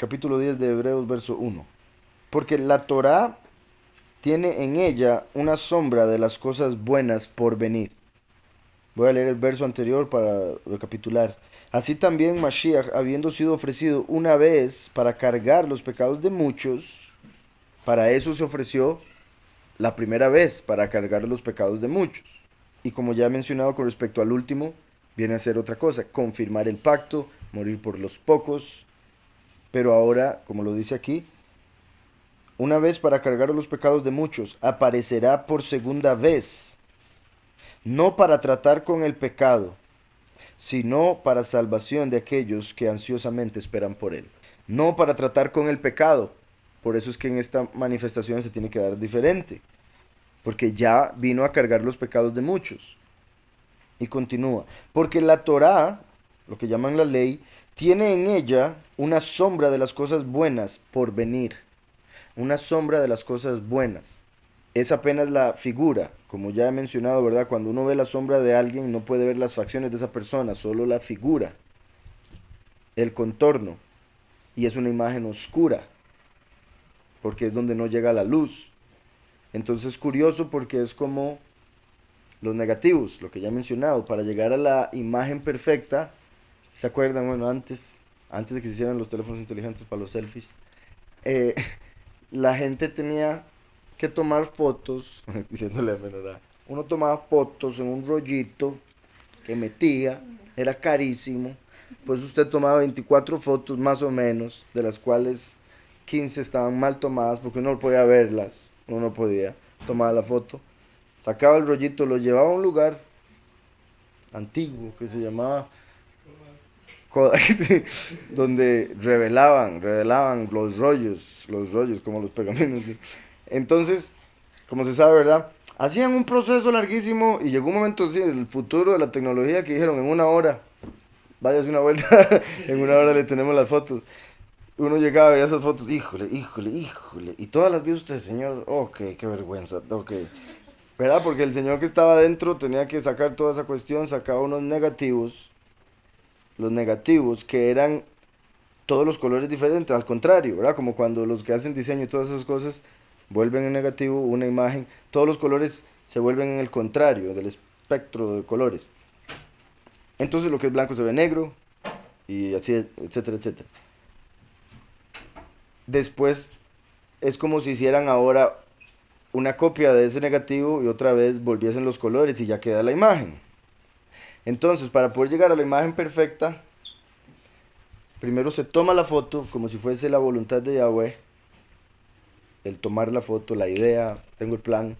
capítulo 10 de Hebreos, verso 1. Porque la Torá tiene en ella una sombra de las cosas buenas por venir. Voy a leer el verso anterior para recapitular. Así también Mashiach, habiendo sido ofrecido una vez para cargar los pecados de muchos, para eso se ofreció la primera vez, para cargar los pecados de muchos. Y como ya he mencionado con respecto al último, viene a ser otra cosa, confirmar el pacto, morir por los pocos. Pero ahora, como lo dice aquí, una vez para cargar los pecados de muchos, aparecerá por segunda vez, no para tratar con el pecado, sino para salvación de aquellos que ansiosamente esperan por él. No para tratar con el pecado. Por eso es que en esta manifestación se tiene que dar diferente, porque ya vino a cargar los pecados de muchos. Y continúa, porque la Torá, lo que llaman la ley, tiene en ella una sombra de las cosas buenas por venir. Una sombra de las cosas buenas. Es apenas la figura, como ya he mencionado, ¿verdad? Cuando uno ve la sombra de alguien no puede ver las facciones de esa persona, solo la figura, el contorno. Y es una imagen oscura, porque es donde no llega la luz. Entonces es curioso porque es como los negativos, lo que ya he mencionado, para llegar a la imagen perfecta. ¿Se acuerdan? Bueno, antes de que se hicieran los teléfonos inteligentes para los selfies, eh, la gente tenía que tomar fotos, diciéndole a menor, uno tomaba fotos en un rollito que metía, era carísimo, pues usted tomaba 24 fotos más o menos, de las cuales 15 estaban mal tomadas porque uno no podía verlas, uno no podía tomar la foto, sacaba el rollito, lo llevaba a un lugar antiguo que se llamaba sí, donde revelaban los rollos como los pergaminos. ¿Sí? Entonces, como se sabe, ¿verdad? Hacían un proceso larguísimo y llegó un momento, sí, el futuro de la tecnología que dijeron en una hora, váyase una vuelta, en una hora le tenemos las fotos. Uno llegaba y veía esas fotos, híjole, híjole, híjole, y todas las vio usted, señor, ok, qué vergüenza, ok. ¿Verdad? Porque el señor que estaba adentro tenía que sacar toda esa cuestión, sacaba unos negativos, los negativos que eran todos los colores diferentes, al contrario, ¿verdad? Como cuando los que hacen diseño y todas esas cosas vuelven en negativo una imagen, todos los colores se vuelven en el contrario del espectro de colores. Entonces lo que es blanco se ve negro y así, etcétera, etcétera. Después es como si hicieran ahora una copia de ese negativo y otra vez volviesen los colores y ya queda la imagen. Entonces, para poder llegar a la imagen perfecta, primero se toma la foto como si fuese la voluntad de Yahweh, el tomar la foto, la idea, tengo el plan,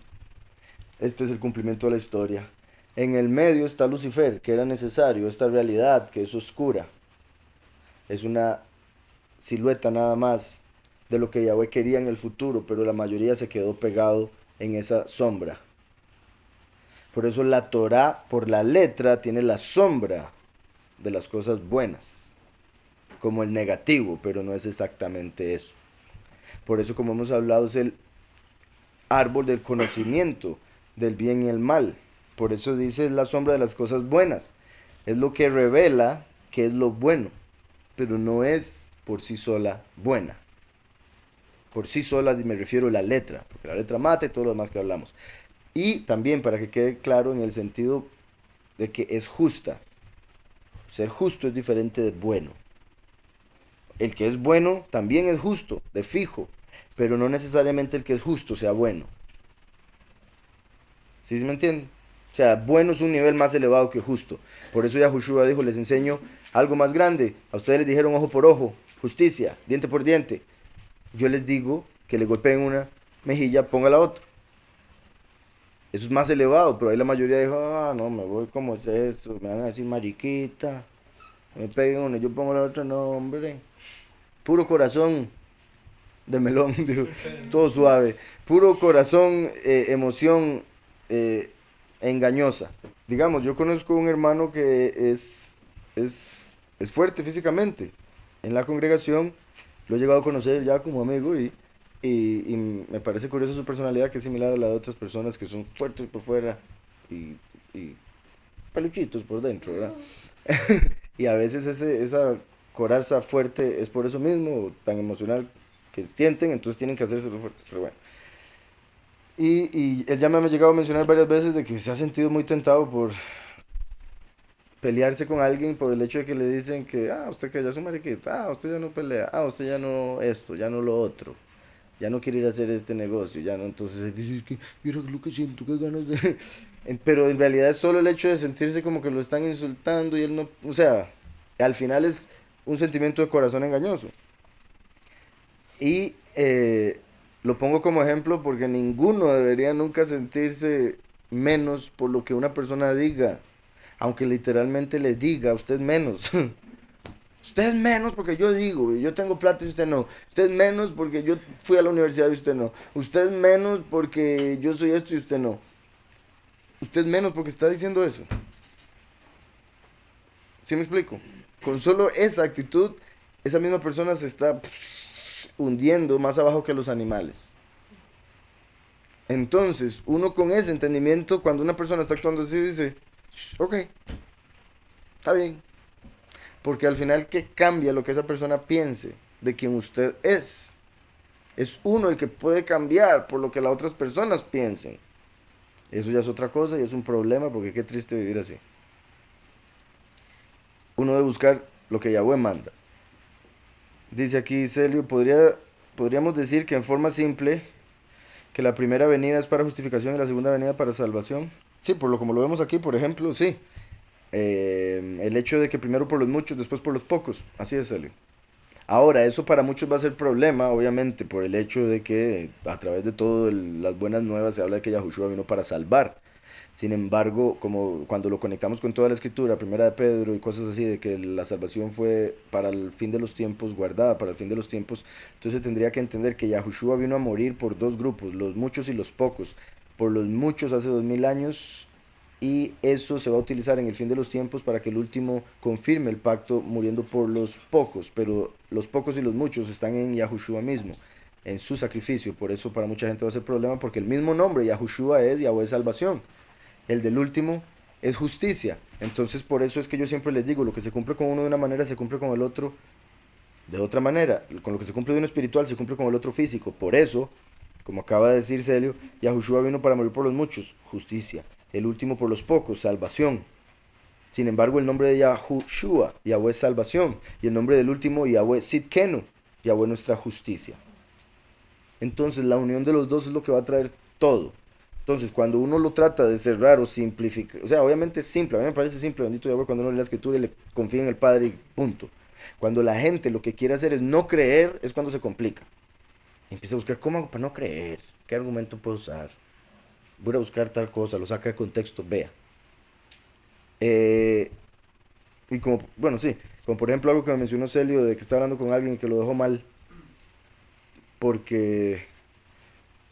este es el cumplimiento de la historia. En el medio está Lucifer, que era necesario, esta realidad que es oscura, es una silueta nada más de lo que Yahweh quería en el futuro, pero la mayoría se quedó pegado en esa sombra. Por eso la Torá, por la letra, tiene la sombra de las cosas buenas, como el negativo, pero no es exactamente eso. Por eso, como hemos hablado, es el árbol del conocimiento del bien y el mal. Por eso dice es la sombra de las cosas buenas. Es lo que revela que es lo bueno, pero no es por sí sola buena. Por sí sola me refiero a la letra, porque la letra mata y todo lo demás que hablamos. Y también para que quede claro en el sentido de que es justa. Ser justo es diferente de bueno. El que es bueno también es justo, de fijo, pero no necesariamente el que es justo sea bueno. ¿Sí se me entiende? O sea, bueno es un nivel más elevado que justo. Por eso Yahushua dijo, les enseño algo más grande. A ustedes les dijeron ojo por ojo, justicia, diente por diente. Yo les digo que le golpeen una mejilla, ponga la otra. Eso es más elevado, pero ahí la mayoría dijo, ah, no, me voy como es esto, me van a decir mariquita, me peguen una, yo pongo la otra, no, hombre. Puro corazón de melón, digo, todo suave. Puro corazón, emoción eh, engañosa. Digamos, yo conozco un hermano que es fuerte físicamente. En la congregación lo he llegado a conocer ya como amigo y me parece curioso su personalidad que es similar a la de otras personas que son fuertes por fuera y peluchitos por dentro, ¿verdad? Y a veces esa coraza fuerte es por eso mismo, tan emocional que sienten, entonces tienen que hacerse fuertes, pero bueno. Y él ya me ha llegado a mencionar varias veces de que se ha sentido muy tentado por pelearse con alguien por el hecho de que le dicen que, usted que ya es un mariquita, usted ya no pelea, usted ya no esto, ya no lo otro, ya no quiere ir a hacer este negocio, ya no, entonces él dice, es que, mira lo que siento, qué ganas de... Pero en realidad es solo el hecho de sentirse como que lo están insultando y él no, o sea, al final es un sentimiento de corazón engañoso. Y lo pongo como ejemplo porque ninguno debería nunca sentirse menos por lo que una persona diga, aunque literalmente le diga, usted es menos. Usted es menos porque yo digo, yo tengo plata y usted no. Usted es menos porque yo fui a la universidad y usted no. Usted es menos porque yo soy esto y usted no. Usted es menos porque está diciendo eso. ¿Sí me explico? Con solo esa actitud, esa misma persona se está hundiendo más abajo que los animales. Entonces, uno con ese entendimiento, cuando una persona está actuando así, dice, ok, está bien. Porque al final, ¿qué cambia lo que esa persona piense de quien usted es? Es uno el que puede cambiar por lo que las otras personas piensen. Eso ya es otra cosa y es un problema porque qué triste vivir así. Uno debe buscar lo que Yahweh manda. Dice aquí Celio, podríamos decir que en forma simple, que la primera venida es para justificación y la segunda venida para salvación. Sí, por lo como lo vemos aquí, por ejemplo, sí. El hecho de que primero por los muchos, después por los pocos. Así es, Celio. Ahora, eso para muchos va a ser problema, obviamente, por el hecho de que a través de todas las buenas nuevas se habla de que Yahushua vino para salvar. Sin embargo, como cuando lo conectamos con toda la escritura, primera de Pedro y cosas así, de que la salvación fue para el fin de los tiempos, guardada para el fin de los tiempos, entonces tendría que entender que Yahushua vino a morir por dos grupos, los muchos y los pocos. Por los muchos hace 2000 años y eso se va a utilizar en el fin de los tiempos para que el último confirme el pacto muriendo por los pocos, pero los pocos y los muchos están en Yahushua mismo, en su sacrificio. Por eso para mucha gente va a ser problema porque el mismo nombre Yahushua es Yahweh salvación, el del último es justicia. Entonces por eso es que yo siempre les digo, lo que se cumple con uno de una manera se cumple con el otro de otra manera. Con lo que se cumple de uno espiritual se cumple con el otro físico. Por eso, como acaba de decir Celio, Yahushua vino para morir por los muchos, justicia. El último por los pocos, salvación. Sin embargo, el nombre de Yahushua, Yahweh es salvación. Y el nombre del último, Yahweh Sidkenu, Yahweh nuestra justicia. Entonces, la unión de los dos es lo que va a traer todo. Entonces, cuando uno lo trata de cerrar o simplificar, o sea, obviamente es simple, a mí me parece simple, bendito Yahweh, cuando uno lee la escritura y le confía en el Padre y punto. Cuando la gente lo que quiere hacer es no creer, es cuando se complica. Empieza a buscar, ¿cómo hago para no creer? ¿Qué argumento puedo usar? Voy a buscar tal cosa, lo saca de contexto, vea. Eh, y como, bueno, sí, como por ejemplo algo que me mencionó Celio de que está hablando con alguien que lo dejó mal, porque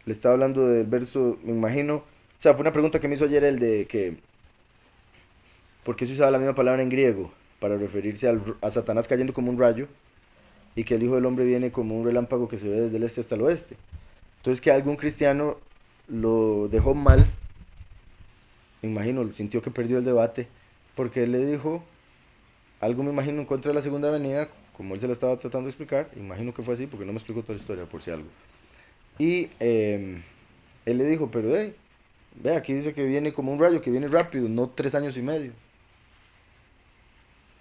le estaba hablando del verso, me imagino, o sea, fue una pregunta que me hizo ayer el de que, ¿por qué se usaba la misma palabra en griego para referirse a Satanás cayendo como un rayo y que el Hijo del Hombre viene como un relámpago que se ve desde el este hasta el oeste? Entonces que algún cristiano lo dejó mal, me imagino, sintió que perdió el debate, porque él le dijo algo, me imagino, en contra de la segunda venida, como él se la estaba tratando de explicar, imagino que fue así, porque no me explicó toda la historia, por si algo. Y él le dijo, pero ve, aquí dice que viene como un rayo, que viene rápido, no 3 años y medio.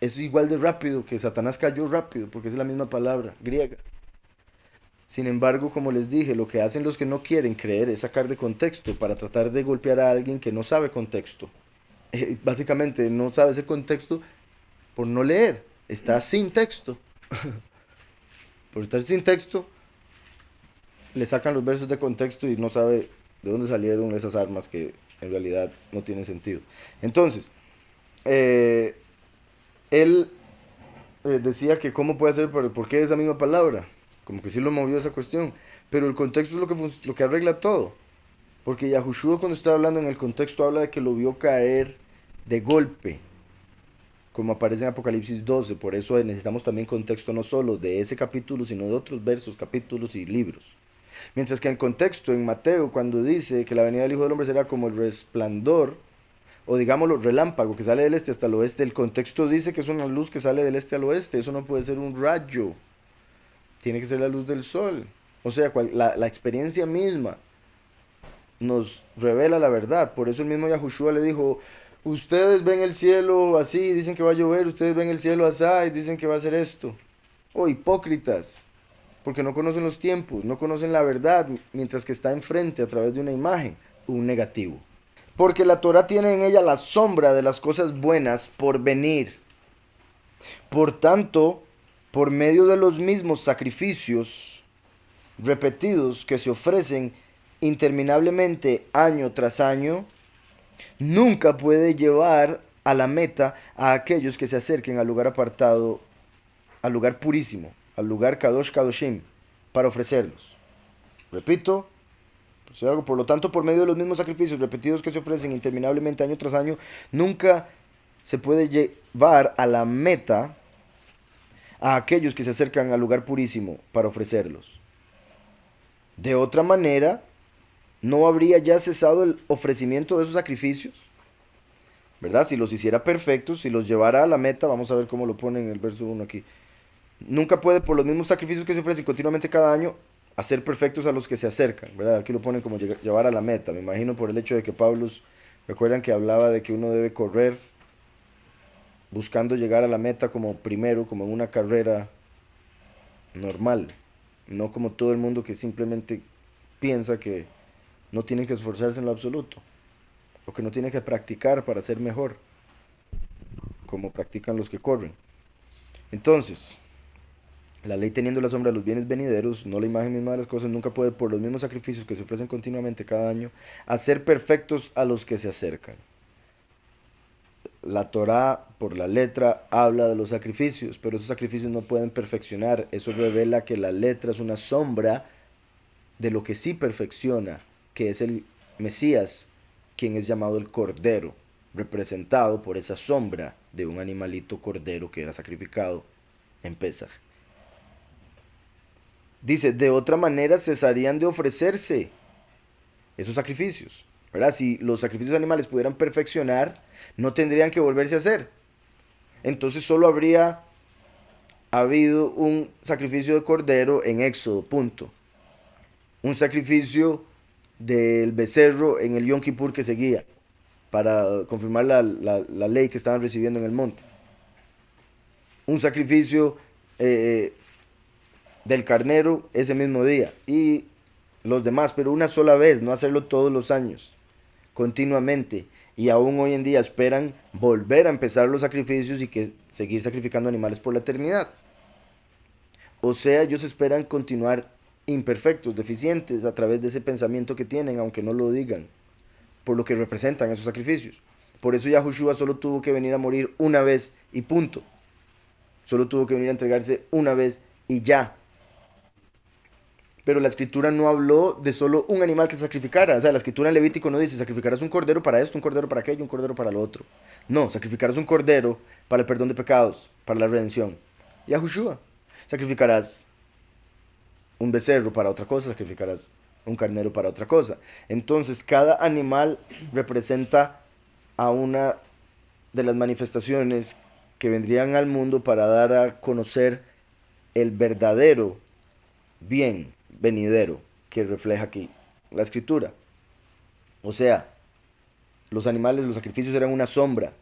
Es igual de rápido que Satanás cayó rápido, porque es la misma palabra griega. Sin embargo, como les dije, lo que hacen los que no quieren creer es sacar de contexto para tratar de golpear a alguien que no sabe contexto. Básicamente no sabe ese contexto por no leer, está sin texto. Por estar sin texto, le sacan los versos de contexto y no sabe de dónde salieron esas armas que en realidad no tienen sentido. Entonces, eh, él decía que cómo puede ser, pero ¿por qué esa misma palabra? Como que sí lo movió esa cuestión. Pero el contexto es lo que arregla todo. Porque Yahushua cuando está hablando en el contexto habla de que lo vio caer de golpe, como aparece en Apocalipsis 12. Por eso necesitamos también contexto no solo de ese capítulo, sino de otros versos, capítulos y libros. Mientras que en contexto en Mateo, cuando dice que la venida del Hijo del Hombre será como el resplandor, O digámoslo, relámpago que sale del este hasta el oeste. El contexto dice que es una luz que sale del este al oeste. Eso no puede ser un rayo. Tiene que ser la luz del sol. O sea, la experiencia misma nos revela la verdad. Por eso el mismo Yahushua le dijo, ustedes ven el cielo así, dicen que va a llover, ustedes ven el cielo así y dicen que va a hacer esto. Oh, hipócritas, porque no conocen los tiempos, no conocen la verdad, mientras que está enfrente a través de una imagen, un negativo. Porque la Torah tiene en ella la sombra de las cosas buenas por venir. Por tanto, por medio de los mismos sacrificios repetidos que se ofrecen interminablemente año tras año, nunca puede llevar a la meta a aquellos que se acerquen al lugar apartado, al lugar purísimo, al lugar Kadosh Kadoshim, para ofrecerlos. Repito, por lo tanto, por medio de los mismos sacrificios repetidos que se ofrecen interminablemente año tras año, nunca se puede llevar a la meta a aquellos que se acercan al lugar purísimo para ofrecerlos. De otra manera, no habría ya cesado el ofrecimiento de esos sacrificios, ¿verdad? Si los hiciera perfectos, si los llevara a la meta, vamos a ver cómo lo pone en el verso 1 aquí. Nunca puede, por los mismos sacrificios que se ofrecen continuamente cada año, hacer perfectos a los que se acercan, ¿verdad? Aquí lo ponen como llevar a la meta. Me imagino por el hecho de que Pablo, recuerdan que hablaba de que uno debe correr buscando llegar a la meta como primero, como en una carrera normal, no como todo el mundo que simplemente piensa que no tiene que esforzarse en lo absoluto, o que no tiene que practicar para ser mejor, como practican los que corren. Entonces, la ley teniendo la sombra de los bienes venideros, no la imagen misma de las cosas, nunca puede, por los mismos sacrificios que se ofrecen continuamente cada año, hacer perfectos a los que se acercan. La Torá, por la letra, habla de los sacrificios, pero esos sacrificios no pueden perfeccionar. Eso revela que la letra es una sombra de lo que sí perfecciona, que es el Mesías, quien es llamado el Cordero, representado por esa sombra de un animalito cordero que era sacrificado en Pesaj. Dice, de otra manera cesarían de ofrecerse esos sacrificios, ¿verdad? Si los sacrificios animales pudieran perfeccionar, no tendrían que volverse a hacer. Entonces solo habría habido un sacrificio de cordero en Éxodo, punto. Un sacrificio del becerro en el Yom Kippur que seguía, para confirmar la ley que estaban recibiendo en el monte. Un sacrificio del carnero ese mismo día y los demás, pero una sola vez, no hacerlo todos los años, continuamente. Y aún hoy en día esperan volver a empezar los sacrificios y que seguir sacrificando animales por la eternidad. O sea, ellos esperan continuar imperfectos, deficientes, a través de ese pensamiento que tienen, aunque no lo digan, por lo que representan esos sacrificios. Por eso Yahushua solo tuvo que venir a morir una vez y punto. Solo tuvo que venir a entregarse una vez y ya. Pero la escritura no habló de solo un animal que se sacrificara. O sea, la escritura en Levítico no dice sacrificarás un cordero para esto, un cordero para aquello, un cordero para lo otro. No, sacrificarás un cordero para el perdón de pecados, para la redención. Yahushua. Sacrificarás un becerro para otra cosa, sacrificarás un carnero para otra cosa. Entonces, cada animal representa a una de las manifestaciones que vendrían al mundo para dar a conocer el verdadero bien venidero que refleja aquí la escritura. O sea, los animales, los sacrificios eran una sombra.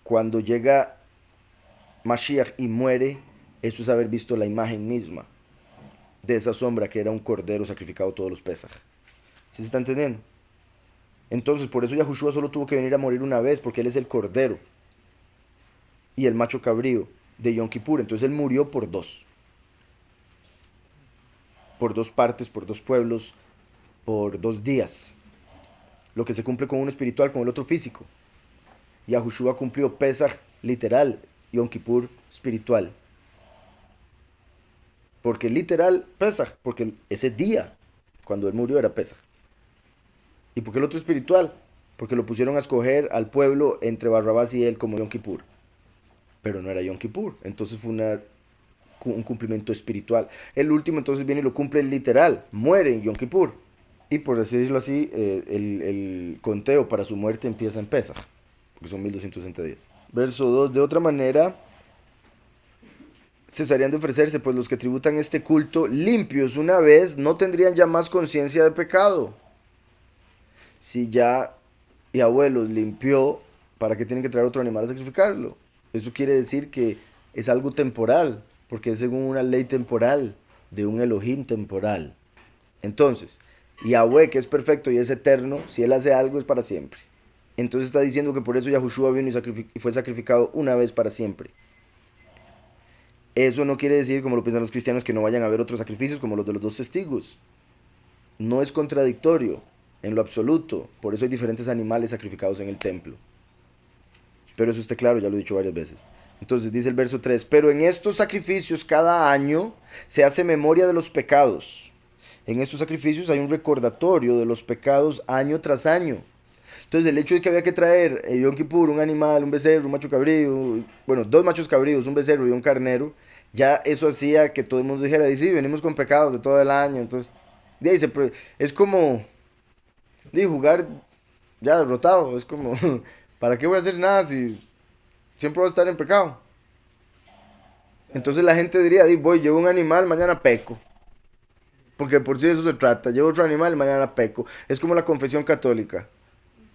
Cuando llega Mashiach y muere, eso es haber visto la imagen misma de esa sombra que era un cordero sacrificado todos los Pesaj. ¿Sí se está entendiendo? Entonces, por eso Yahushua solo tuvo que venir a morir una vez, porque él es el cordero y el macho cabrío de Yom Kippur. Entonces él murió por dos partes, por dos pueblos, por 2 días. Lo que se cumple con uno espiritual, con el otro físico. Yahushua cumplió Pesaj literal, Yom Kippur espiritual. Porque literal Pesaj, porque ese día, cuando él murió, era Pesaj. ¿Y por qué el otro espiritual? Porque lo pusieron a escoger al pueblo entre Barrabás y él como Yom Kippur. Pero no era Yom Kippur, entonces fue un cumplimiento espiritual. El último entonces viene y lo cumple literal, muere en Yom Kippur. Y por decirlo así, el conteo para su muerte empieza en Pesaj, porque son 1260 días. Verso 2. De otra manera, cesarían de ofrecerse, pues los que tributan este culto limpios una vez no tendrían ya más conciencia de pecado. Si ya y abuelos limpió, ¿para qué tienen que traer otro animal a sacrificarlo? Eso quiere decir que es algo temporal, porque es según una ley temporal, de un Elohim temporal. Entonces, Yahweh, que es perfecto y es eterno, si él hace algo es para siempre. Entonces está diciendo que por eso Yahushua vino y fue sacrificado una vez para siempre. Eso no quiere decir, como lo piensan los cristianos, que no vayan a haber otros sacrificios como los de los dos testigos. No es contradictorio en lo absoluto. Por eso hay diferentes animales sacrificados en el templo. Pero eso esté claro, ya lo he dicho varias veces. Entonces dice el verso 3, pero en estos sacrificios cada año se hace memoria de los pecados. En estos sacrificios hay un recordatorio de los pecados año tras año. Entonces el hecho de que había que traer Yom Kippur, un animal, un becerro, un macho cabrío, bueno, dos machos cabríos, un becerro y un carnero, ya eso hacía que todo el mundo dijera, sí, venimos con pecados de todo el año. Entonces, dice, es como jugar ya derrotado, es como, ¿para qué voy a hacer nada si siempre voy a estar en pecado? Entonces la gente diría, voy, llevo un animal, mañana peco. Porque por si de eso se trata, llevo otro animal, mañana peco. Es como la confesión católica.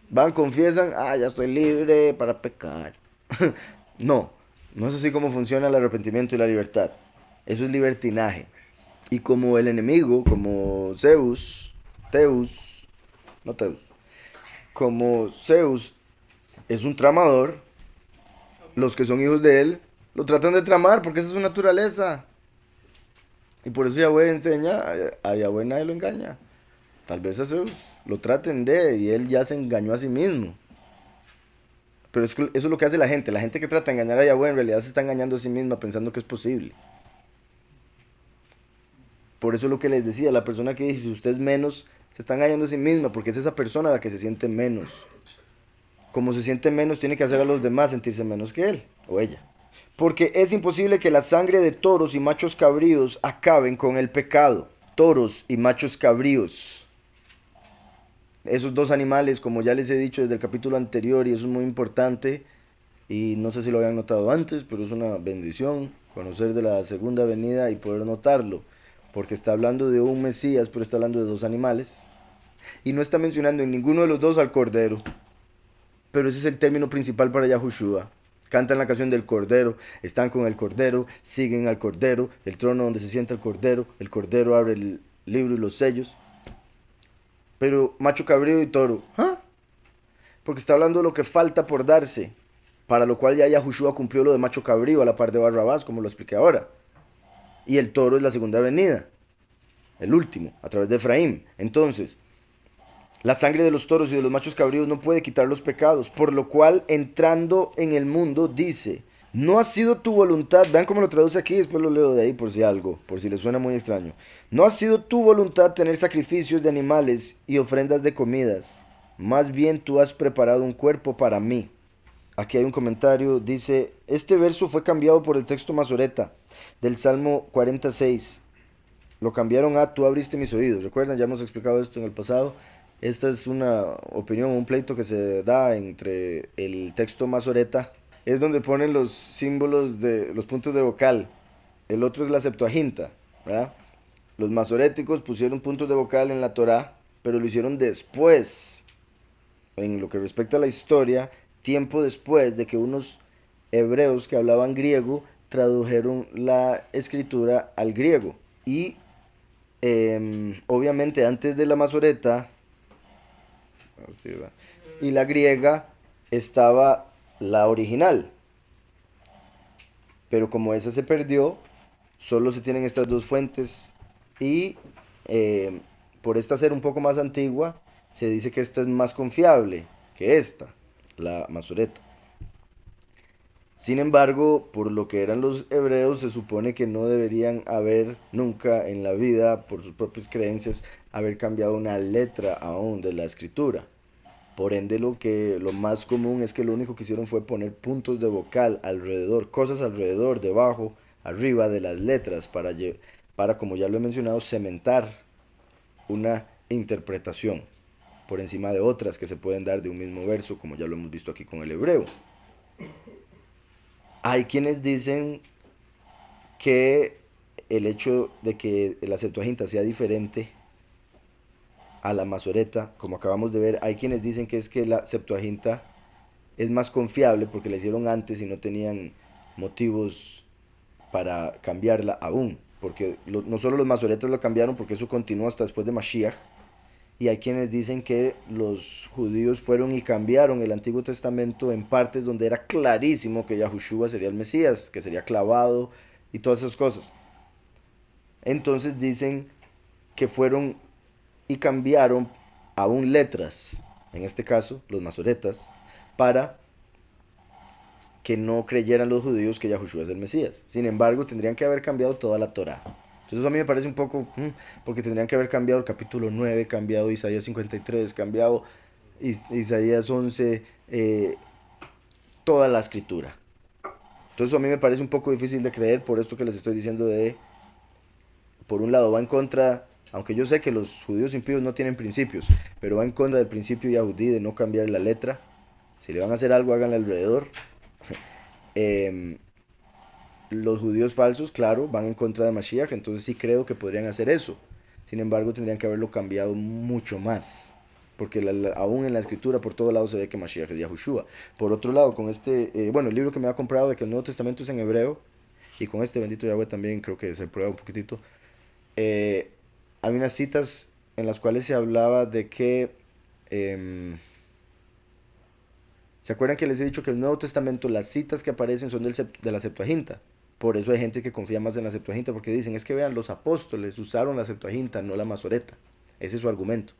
Van, confiesan, ya estoy libre para pecar. No, no es así como funciona el arrepentimiento y la libertad. Eso es libertinaje. Y como el enemigo, como Teus, no Teus, como Zeus es un tramador, los que son hijos de él lo tratan de tramar porque esa es su naturaleza. Y por eso Yahweh enseña, a Yahweh nadie lo engaña. Tal vez a Zeus lo traten de y él ya se engañó a sí mismo. Pero eso es lo que hace la gente. La gente que trata de engañar a Yahweh en realidad se está engañando a sí misma pensando que es posible. Por eso es lo que les decía, la persona que dice, si usted es menos, se está engañando a sí misma porque es esa persona la que se siente menos. Como se siente menos, tiene que hacer a los demás sentirse menos que él o ella. Porque es imposible que la sangre de toros y machos cabríos acaben con el pecado. Toros y machos cabríos. Esos dos animales, como ya les he dicho desde el capítulo anterior, y eso es muy importante, y no sé si lo habían notado antes, pero es una bendición conocer de la segunda venida y poder notarlo, porque está hablando de un Mesías, pero está hablando de dos animales, y no está mencionando en ninguno de los dos al Cordero, pero ese es el término principal para Yahushua. Cantan la canción del Cordero, están con el Cordero, siguen al Cordero, el trono donde se sienta el Cordero abre el libro y los sellos. Pero macho cabrío y toro, ¿ah? Porque está hablando de lo que falta por darse, para lo cual ya Yahushua cumplió lo de macho cabrío a la par de Barrabás, como lo expliqué ahora. Y el toro es la segunda venida, el último, a través de Efraín. Entonces, la sangre de los toros y de los machos cabríos no puede quitar los pecados, por lo cual entrando en el mundo dice, no ha sido tu voluntad, vean cómo lo traduce aquí, después lo leo de ahí por si algo, por si les suena muy extraño. No ha sido tu voluntad tener sacrificios de animales y ofrendas de comidas, más bien tú has preparado un cuerpo para mí. Aquí hay un comentario, dice, este verso fue cambiado por el texto Masoreta del Salmo 46. Lo cambiaron a tú abriste mis oídos. Recuerdan, ya hemos explicado esto en el pasado. Esta es una opinión, un pleito que se da entre el texto Masoreta. Es donde ponen los símbolos de los puntos de vocal. El otro es la Septuaginta, ¿verdad? Los masoréticos pusieron puntos de vocal en la Torá, pero lo hicieron después, en lo que respecta a la historia, tiempo después de que unos hebreos que hablaban griego tradujeron la escritura al griego. Y obviamente antes de la masoreta y la griega estaba la original, pero como esa se perdió, solo se tienen estas dos fuentes y eh, por esta ser un poco más antigua, se dice que esta es más confiable que esta, la masoreta. Sin embargo, por lo que eran los hebreos, se supone que no deberían haber nunca en la vida, por sus propias creencias, haber cambiado una letra aún de la escritura. Por ende, lo más común es que lo único que hicieron fue poner puntos de vocal alrededor, cosas alrededor, debajo, arriba de las letras, para como ya lo he mencionado, cementar una interpretación por encima de otras que se pueden dar de un mismo verso, como ya lo hemos visto aquí con el hebreo. Hay quienes dicen que el hecho de que la Septuaginta sea diferente a la Masoreta, como acabamos de ver, hay quienes dicen que es que la Septuaginta es más confiable porque la hicieron antes y no tenían motivos para cambiarla aún. Porque no solo los masoretas lo cambiaron, porque eso continuó hasta después de Mashiach. Y hay quienes dicen que los judíos fueron y cambiaron el Antiguo Testamento en partes donde era clarísimo que Yahushua sería el Mesías, que sería clavado y todas esas cosas. Entonces dicen que fueron y cambiaron aún letras, en este caso los masoretas, para que no creyeran los judíos que Yahushua es el Mesías. Sin embargo, tendrían que haber cambiado toda la Torá. Entonces eso a mí me parece un poco, porque tendrían que haber cambiado el capítulo 9, cambiado Isaías 53, cambiado Isaías 11, toda la escritura. Entonces eso a mí me parece un poco difícil de creer por esto que les estoy diciendo de, por un lado va en contra, aunque yo sé que los judíos impíos no tienen principios, pero va en contra del principio yahudí de no cambiar la letra. Si le van a hacer algo, háganle alrededor. Eh, los judíos falsos, claro, van en contra de Mashiach, entonces sí creo que podrían hacer eso. Sin embargo, tendrían que haberlo cambiado mucho más. Porque aún en la escritura por todo lado se ve que Mashiach es Yahushua. Por otro lado, con bueno, el libro que me ha comprado de que el Nuevo Testamento es en hebreo, y con este bendito Yahweh también creo que se prueba un poquitito, eh, hay unas citas en las cuales se hablaba de que... em, ¿Se acuerdan que les he dicho que el Nuevo Testamento, las citas que aparecen son de la Septuaginta? Por eso hay gente que confía más en la Septuaginta, porque dicen, es que vean, los apóstoles usaron la Septuaginta, no la Masoreta. Ese es su argumento.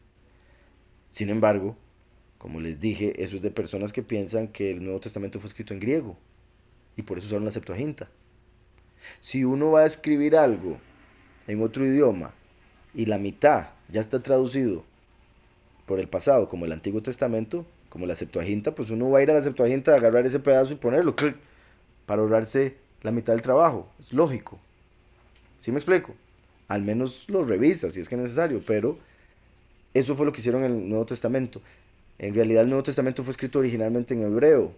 Sin embargo, como les dije, eso es de personas que piensan que el Nuevo Testamento fue escrito en griego, y por eso usaron la Septuaginta. Si uno va a escribir algo en otro idioma, y la mitad ya está traducido por el pasado, como el Antiguo Testamento, como la Septuaginta, pues uno va a ir a la Septuaginta a agarrar ese pedazo y ponerlo, para ahorrarse la mitad del trabajo. Es lógico. ¿Sí me explico? Al menos lo revisa si es que es necesario, pero eso fue lo que hicieron en el Nuevo Testamento. En realidad el Nuevo Testamento fue escrito originalmente en hebreo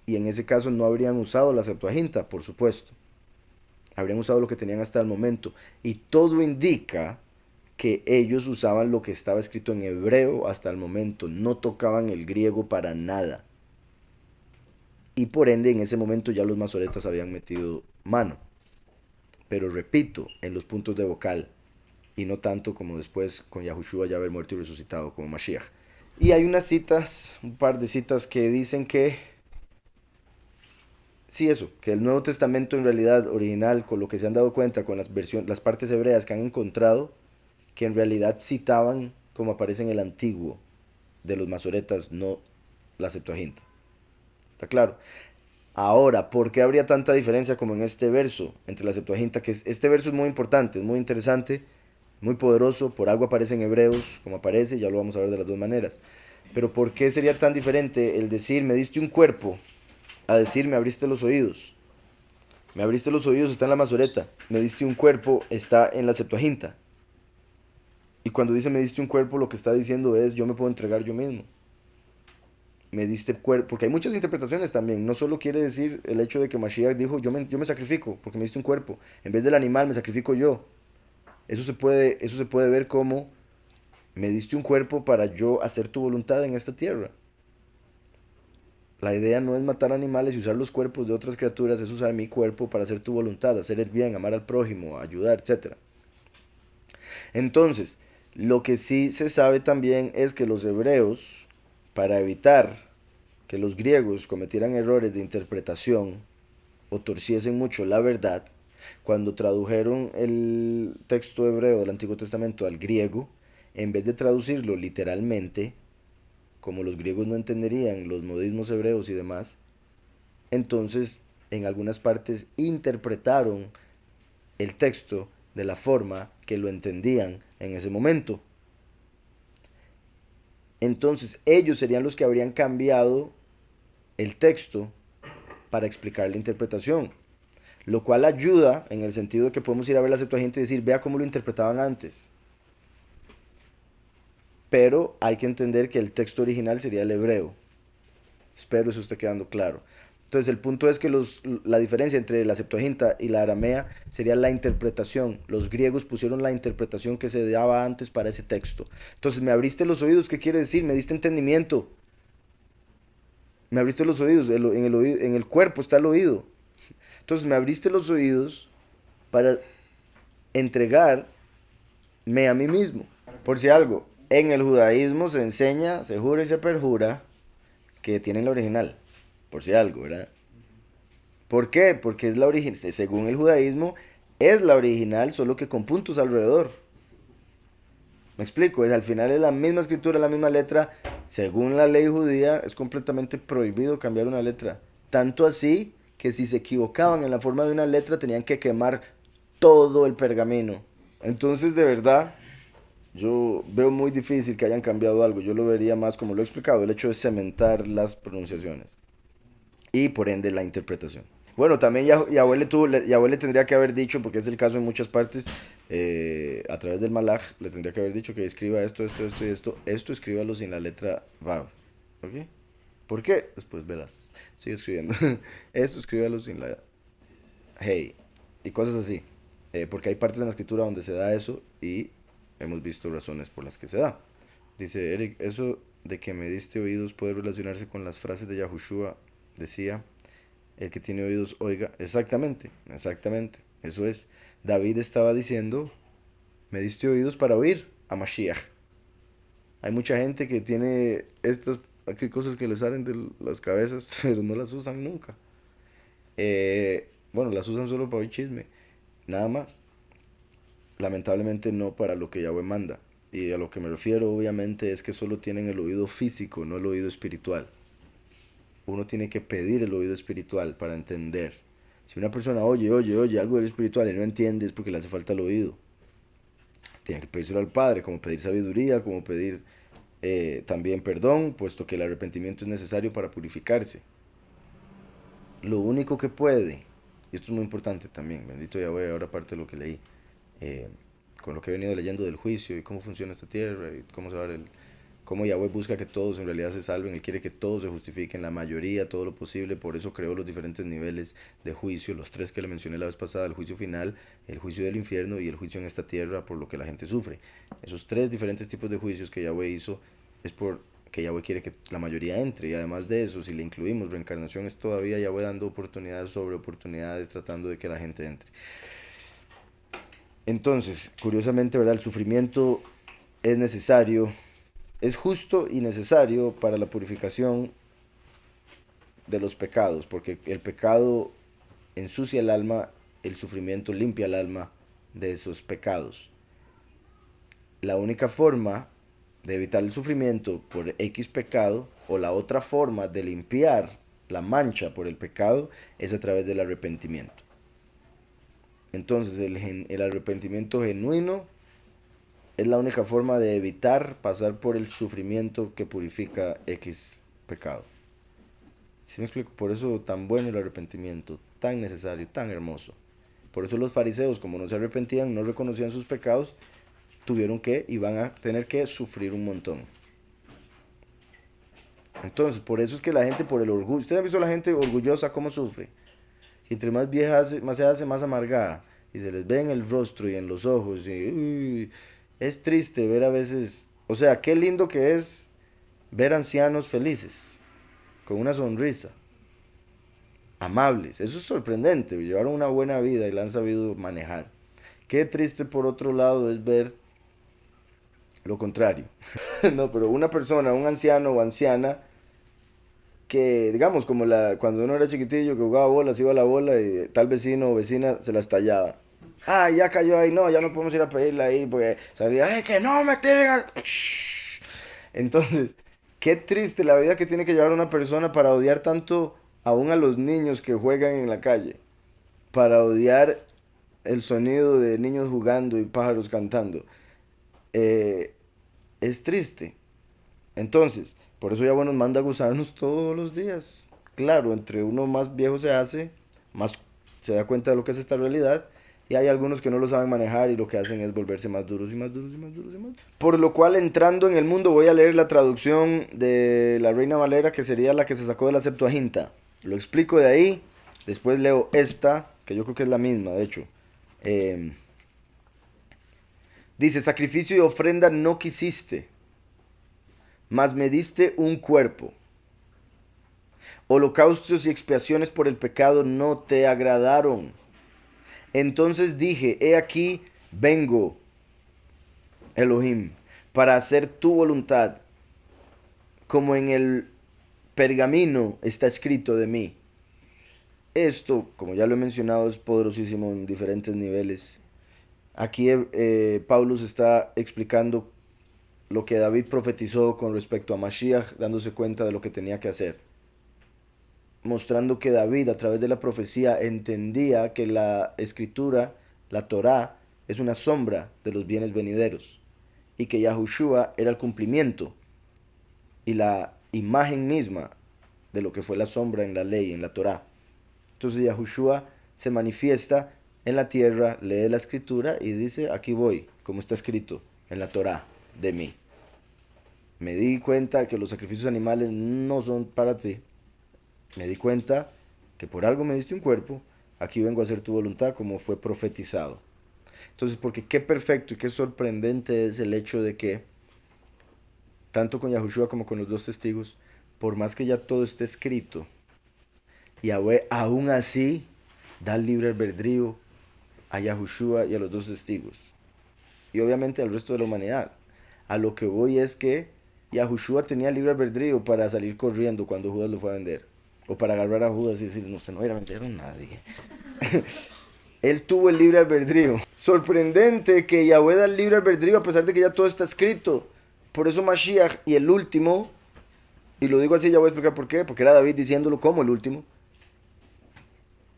y en ese caso no habrían usado la Septuaginta, por supuesto. Habrían usado lo que tenían hasta el momento y todo indica que ellos usaban lo que estaba escrito en hebreo hasta el momento, no tocaban el griego para nada. Y por ende en ese momento ya los masoretas habían metido mano. Pero repito, en los puntos de vocal, y no tanto como después con Yahushua ya haber muerto y resucitado como Mashiach. Y hay unas citas, un par de citas que dicen que, sí eso, que el Nuevo Testamento en realidad original, con lo que se han dado cuenta con las partes hebreas que han encontrado, que en realidad citaban como aparece en el antiguo de los masoretas, no la Septuaginta. ¿Está claro? Ahora, ¿por qué habría tanta diferencia como en este verso entre la Septuaginta? Que este verso es muy importante, es muy interesante, muy poderoso, por algo aparece en Hebreos, como aparece, ya lo vamos a ver de las dos maneras. Pero ¿por qué sería tan diferente el decir me diste un cuerpo a decir me abriste los oídos? Me abriste los oídos está en la Masoreta, me diste un cuerpo está en la Septuaginta. Y cuando dice me diste un cuerpo, lo que está diciendo es yo me puedo entregar yo mismo. Me diste cuerpo, porque hay muchas interpretaciones también, no solo quiere decir el hecho de que Mashiach dijo yo me sacrifico porque me diste un cuerpo, en vez del animal me sacrifico yo. Eso se puede ver como me diste un cuerpo para yo hacer tu voluntad en esta tierra. La idea no es matar animales y usar los cuerpos de otras criaturas, es usar mi cuerpo para hacer tu voluntad, hacer el bien, amar al prójimo, ayudar, etcétera. Entonces, lo que sí se sabe también es que los hebreos, para evitar que los griegos cometieran errores de interpretación o torciesen mucho la verdad, cuando tradujeron el texto hebreo del Antiguo Testamento al griego, en vez de traducirlo literalmente, como los griegos no entenderían los modismos hebreos y demás, entonces en algunas partes interpretaron el texto de la forma que lo entendían en ese momento. Entonces ellos serían los que habrían cambiado el texto para explicar la interpretación. Lo cual ayuda en el sentido de que podemos ir a ver la Septuaginta y decir, vea cómo lo interpretaban antes. pero hay que entender que el texto original sería el hebreo. Espero eso esté quedando claro. Entonces el punto es que la diferencia entre la Septuaginta y la aramea sería la interpretación. Los griegos pusieron la interpretación que se daba antes para ese texto. Entonces me abriste los oídos, ¿qué quiere decir? Me diste entendimiento. Me abriste los oídos, en el cuerpo está el oído. Entonces me abriste los oídos para entregarme a mí mismo. Por si algo, en el judaísmo se enseña, se jura y se perjura que tienen la original. Por si algo, ¿verdad? ¿Por qué? Porque es la original, según el judaísmo, es la original, solo que con puntos alrededor. Me explico, al final es la misma escritura, la misma letra. Según la ley judía, es completamente prohibido cambiar una letra. Tanto así que si se equivocaban en la forma de una letra, tenían que quemar todo el pergamino. Entonces, de verdad, yo veo muy difícil que hayan cambiado algo. Yo lo vería más, como lo he explicado, el hecho de cementar las pronunciaciones y por ende la interpretación. Bueno, también Yahweh le tendría que haber dicho, porque es el caso en muchas partes, a través del Malaj, le tendría que haber dicho que escriba esto y esto escríbalo sin la letra Vav. ¿Ok? ¿Por qué? Después verás. Sigue escribiendo. Esto escríbalo sin la Hey. Y cosas así. Porque hay partes en la escritura donde se da eso y hemos visto razones por las que se da. Dice Eric, eso de que me diste oídos puede relacionarse con las frases de Yahushua. Decía, el que tiene oídos oiga. Exactamente, exactamente. Eso es. David estaba diciendo, me diste oídos para oír a Mashiach. Hay mucha gente que tiene estas aquí cosas que le salen de las cabezas, pero no las usan nunca. Bueno, las usan solo para oír chisme, nada más. Lamentablemente no para lo que Yahweh manda. Y a lo que me refiero obviamente es que solo tienen el oído físico, no el oído espiritual. Uno tiene que pedir el oído espiritual para entender. Si una persona oye algo del espiritual y no entiende es porque le hace falta el oído. Tiene que pedírselo al Padre, como pedir sabiduría, como pedir también perdón, puesto que el arrepentimiento es necesario para purificarse. Lo único que puede, y esto es muy importante también, bendito Yahweh, ahora parte de lo que leí, eh, con lo que he venido leyendo del juicio y cómo funciona esta tierra y cómo se va a ver cómo Yahweh busca que todos en realidad se salven, Él quiere que todos se justifiquen, la mayoría, todo lo posible, por eso creó los diferentes niveles de juicio, los tres que le mencioné la vez pasada, el juicio final, el juicio del infierno y el juicio en esta tierra por lo que la gente sufre. Esos tres diferentes tipos de juicios que Yahweh hizo es por que Yahweh quiere que la mayoría entre, y además de eso, si le incluimos reencarnación, es todavía Yahweh dando oportunidades sobre oportunidades, tratando de que la gente entre. Entonces, curiosamente, ¿verdad? El sufrimiento es necesario, es justo y necesario para la purificación de los pecados, porque el pecado ensucia el alma, el sufrimiento limpia el alma de esos pecados. La única forma de evitar el sufrimiento por X pecado, o la otra forma de limpiar la mancha por el pecado, es a través del arrepentimiento. Entonces el arrepentimiento genuino es la única forma de evitar pasar por el sufrimiento que purifica X pecado. ¿Sí me explico? Por eso tan bueno el arrepentimiento, tan necesario, tan hermoso. Por eso los fariseos, como no se arrepentían, no reconocían sus pecados, tuvieron que y van a tener que sufrir un montón. Entonces, por eso es que la gente, por el orgullo, ¿usted ha visto a la gente orgullosa cómo sufre? Y entre más vieja más se hace, más amargada. Y se les ve en el rostro y en los ojos. Y, es triste ver a veces, o sea, qué lindo que es ver ancianos felices, con una sonrisa, amables. Eso es sorprendente, llevaron una buena vida y la han sabido manejar. Qué triste por otro lado es ver lo contrario. No, pero una persona, un anciano o anciana, que digamos como cuando uno era chiquitillo que jugaba bolas, iba a la bola y tal vecino o vecina se las tallaba. Ah, ya cayó ahí, no, ya no podemos ir a pedirla ahí porque sabía, ay, que no me tiren a... Entonces, qué triste la vida que tiene que llevar una persona para odiar tanto aún a los niños que juegan en la calle, para odiar el sonido de niños jugando y pájaros cantando. Eh, es triste. Entonces, por eso ya nos manda a gozarnos todos los días. Claro, entre uno más viejo se hace, más se da cuenta de lo que es esta realidad, Y hay algunos que no lo saben manejar y lo que hacen es volverse más duros y más duros y más duros y más. Por lo cual, entrando en el mundo, voy a leer la traducción de la Reina Valera, que sería la que se sacó de la Septuaginta. Lo explico de ahí, después leo esta, que yo creo que es la misma, de hecho. Eh, Dice, sacrificio y ofrenda no quisiste, mas me diste un cuerpo. Holocaustos y expiaciones por el pecado no te agradaron. Entonces dije, he aquí, vengo, Elohim, para hacer tu voluntad, como en el pergamino está escrito de mí. Esto, como ya lo he mencionado, es poderosísimo en diferentes niveles. Aquí Paulus está explicando lo que David profetizó con respecto a Mashiach, dándose cuenta de lo que tenía que hacer. Mostrando que David, a través de la profecía, entendía que la escritura, la Torá, es una sombra de los bienes venideros. Y que Yahushua era el cumplimiento y la imagen misma de lo que fue la sombra en la ley, en la Torá. Entonces Yahushua se manifiesta en la tierra, lee la escritura y dice, aquí voy, como está escrito en la Torá de mí. Me di cuenta que los sacrificios animales no son para ti. Me di cuenta que por algo me diste un cuerpo, aquí vengo a hacer tu voluntad como fue profetizado. Entonces, porque qué perfecto y qué sorprendente es el hecho de que, tanto con Yahushua como con los dos testigos, por más que ya todo esté escrito, Yahweh aún así da el libre albedrío a Yahushua y a los dos testigos. Y obviamente al resto de la humanidad. A lo que voy es que Yahushua tenía libre albedrío para salir corriendo cuando Judas lo fue a vender. O para agarrar a Judas y decir, no, usted no va a ir a vender a nadie. Él tuvo el libre albedrío. Sorprendente que Yahweh da el libre albedrío a pesar de que ya todo está escrito. Por eso Mashiach y el último, y lo digo así, ya voy a explicar por qué, porque era David diciéndolo como el último.